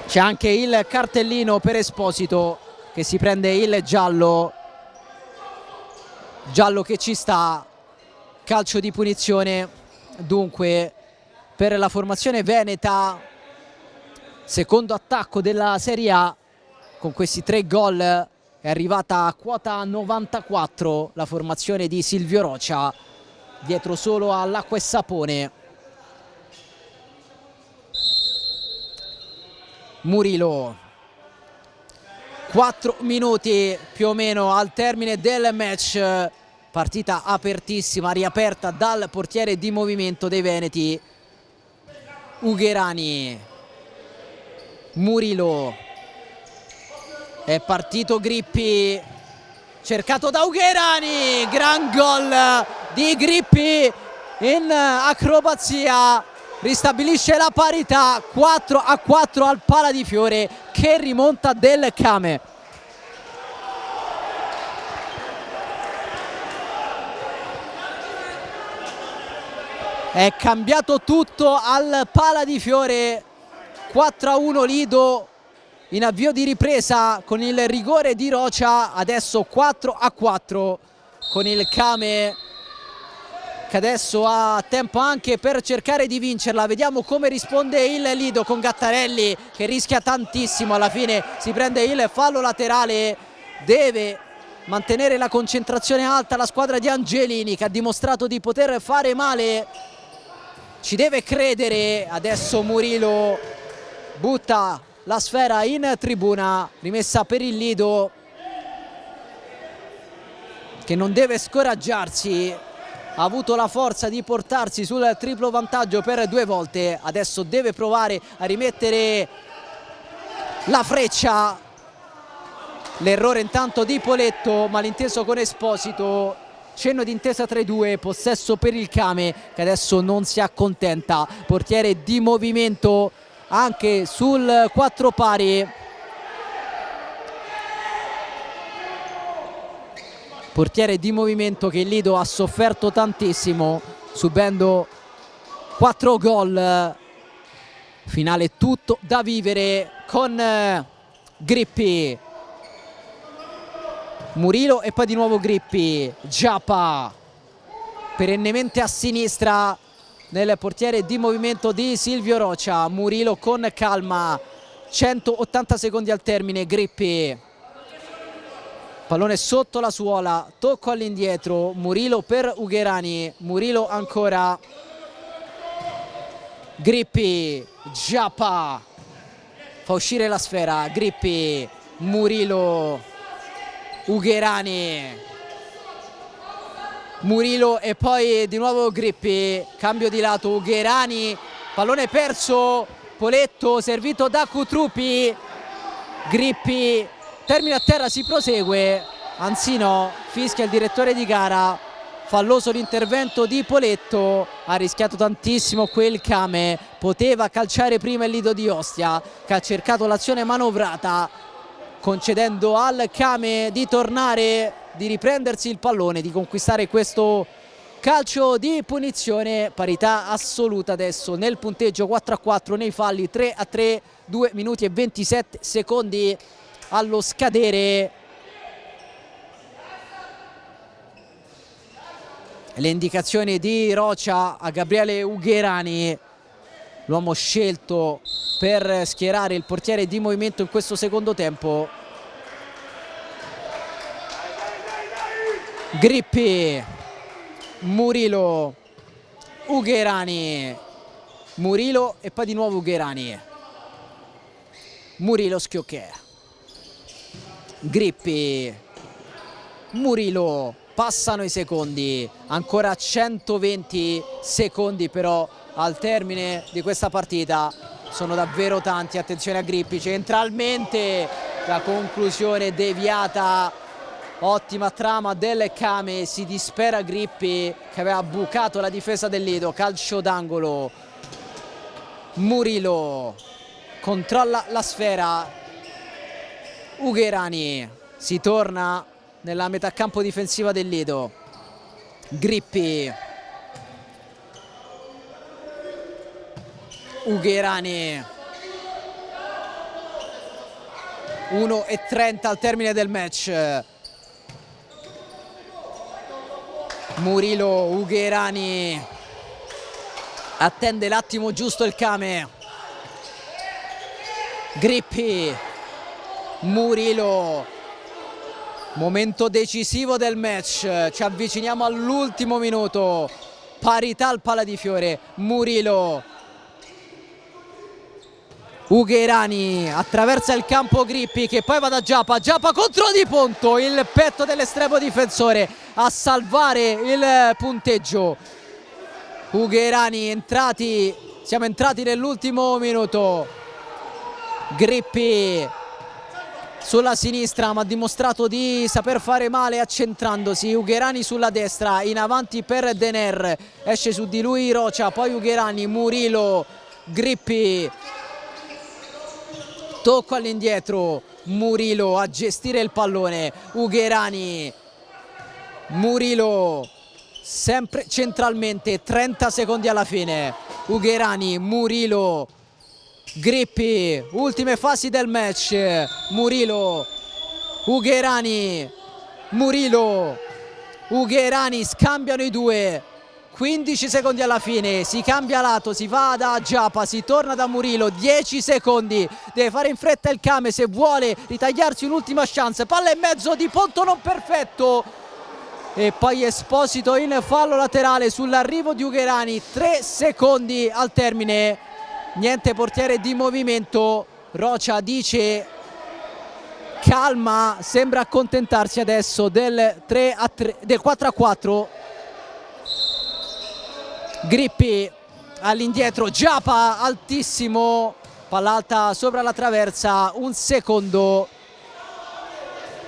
c'è anche il cartellino per Esposito che si prende il giallo che ci sta. Calcio di punizione dunque per la formazione veneta, secondo attacco della Serie A. Con questi 3 gol è arrivata a quota 94 la formazione di Silvio Rocia, dietro solo all'Acqua e Sapone. Murillo, 4 minuti più o meno al termine del match, partita apertissima, riaperta dal portiere di movimento dei veneti Ugherani. Murillo, è partito Grippi, cercato da Ugherani, gran gol di Grippi in acrobazia, ristabilisce la parità, 4-4 al Pala di Fiore che rimonta del Kame. È cambiato tutto al Pala di Fiore, 4-1 Lido in avvio di ripresa con il rigore di Rocia, adesso 4-4 con il Kame che adesso ha tempo anche per cercare di vincerla. Vediamo come risponde il Lido con Gattarelli che rischia tantissimo, alla fine si prende il fallo laterale. Deve mantenere la concentrazione alta la squadra di Angelini che ha dimostrato di poter fare male, ci deve credere. Adesso Murillo butta la sfera in tribuna, rimessa per il Lido che non deve scoraggiarsi, ha avuto la forza di portarsi sul triplo vantaggio per 2 volte, adesso deve provare a rimettere la freccia. L'errore intanto di Poletto, malinteso con Esposito, cenno di intesa tra i due, possesso per il Kame che adesso non si accontenta, portiere di movimento anche sul 4 pari. Portiere di movimento che il Lido ha sofferto tantissimo, subendo 4 gol. Finale tutto da vivere con Grippi, Murillo e poi di nuovo Grippi. Giappa perennemente a sinistra nel portiere di movimento di Silvio Rocia. Murillo con calma, 180 secondi al termine. Grippi, pallone sotto la suola, tocco all'indietro, Murillo per Ugherani, Murillo ancora, Grippi, Giappa, fa uscire la sfera, Grippi, Murillo, Ugherani, Murillo e poi di nuovo Grippi, cambio di lato, Ugherani, pallone perso, Poletto servito da Cutrupi, Grippi, termina a terra, si prosegue, anzi no, fischia il direttore di gara, falloso l'intervento di Poletto, ha rischiato tantissimo quel Kame, poteva calciare prima il Lido di Ostia che ha cercato l'azione manovrata, concedendo al Kame di tornare, di riprendersi il pallone, di conquistare questo calcio di punizione. Parità assoluta adesso nel punteggio, 4-4 nei falli, 3-3, 2 minuti e 27 secondi allo scadere. Le indicazioni di Rocia a Gabriele Ugherani, l'uomo scelto per schierare il portiere di movimento in questo secondo tempo. Grippi, Murillo, Ugherani, Murillo e poi di nuovo Ugherani, Murillo Schiocchè, Grippi, Murillo, passano i secondi, ancora 120 secondi però al termine di questa partita, sono davvero tanti. Attenzione a Grippi, centralmente la conclusione deviata Ottima trama del Kame, si dispera Grippi che aveva bucato la difesa del Lido. Calcio d'angolo, Murillo controlla la sfera, Ugherani, si torna nella metà campo difensiva del Lido. Grippi, Ugherani, 1:30 al termine del match. Murillo, Ugherani, attende l'attimo giusto il Kame. Grippi, Murillo, momento decisivo del match, ci avviciniamo all'ultimo minuto, parità al Pala di Fiore. Murillo, Ugherani, attraversa il campo Grippi che poi va da Giappa, Giappa contro Di Ponto, il petto dell'estremo difensore a salvare il punteggio. Ugherani, siamo entrati nell'ultimo minuto. Grippi sulla sinistra ma ha dimostrato di saper fare male accentrandosi. Ugherani sulla destra, in avanti per Dener, esce su di lui Rocia, poi Ugherani, Murillo, Grippi, tocco all'indietro, Murillo a gestire il pallone. Ugherani, Murillo sempre centralmente, 30 secondi alla fine. Ugherani, Murillo, Grippi, ultime fasi del match. Murillo, Ugherani, Murillo, Ugherani, scambiano i due. 15 secondi alla fine, si cambia lato, si va da Giappa, si torna da Murillo, 10 secondi, deve fare in fretta il Kame se vuole ritagliarsi un'ultima chance. Palla in mezzo, Di Ponto non perfetto e poi Esposito in fallo laterale sull'arrivo di Ugherani. 3 secondi al termine, niente portiere di movimento. Rocia dice calma, sembra accontentarsi adesso del 3-3, del 4-4. Grippi all'indietro, Giappa altissimo, palla alta sopra la traversa, un secondo,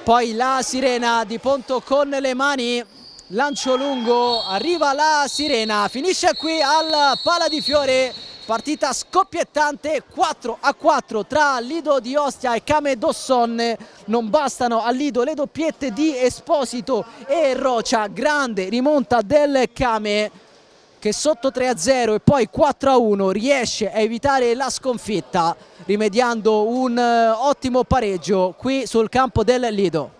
poi la sirena. Di Ponto con le mani, lancio lungo, arriva la sirena, finisce qui al Pala di Fiore. Partita scoppiettante, 4-4 tra Lido di Ostia e Kame Dosson. Non bastano al Lido le doppiette di Esposito e Rocia, grande rimonta del Kame che sotto 3-0 e poi 4-1 riesce a evitare la sconfitta rimediando un ottimo pareggio qui sul campo del Lido.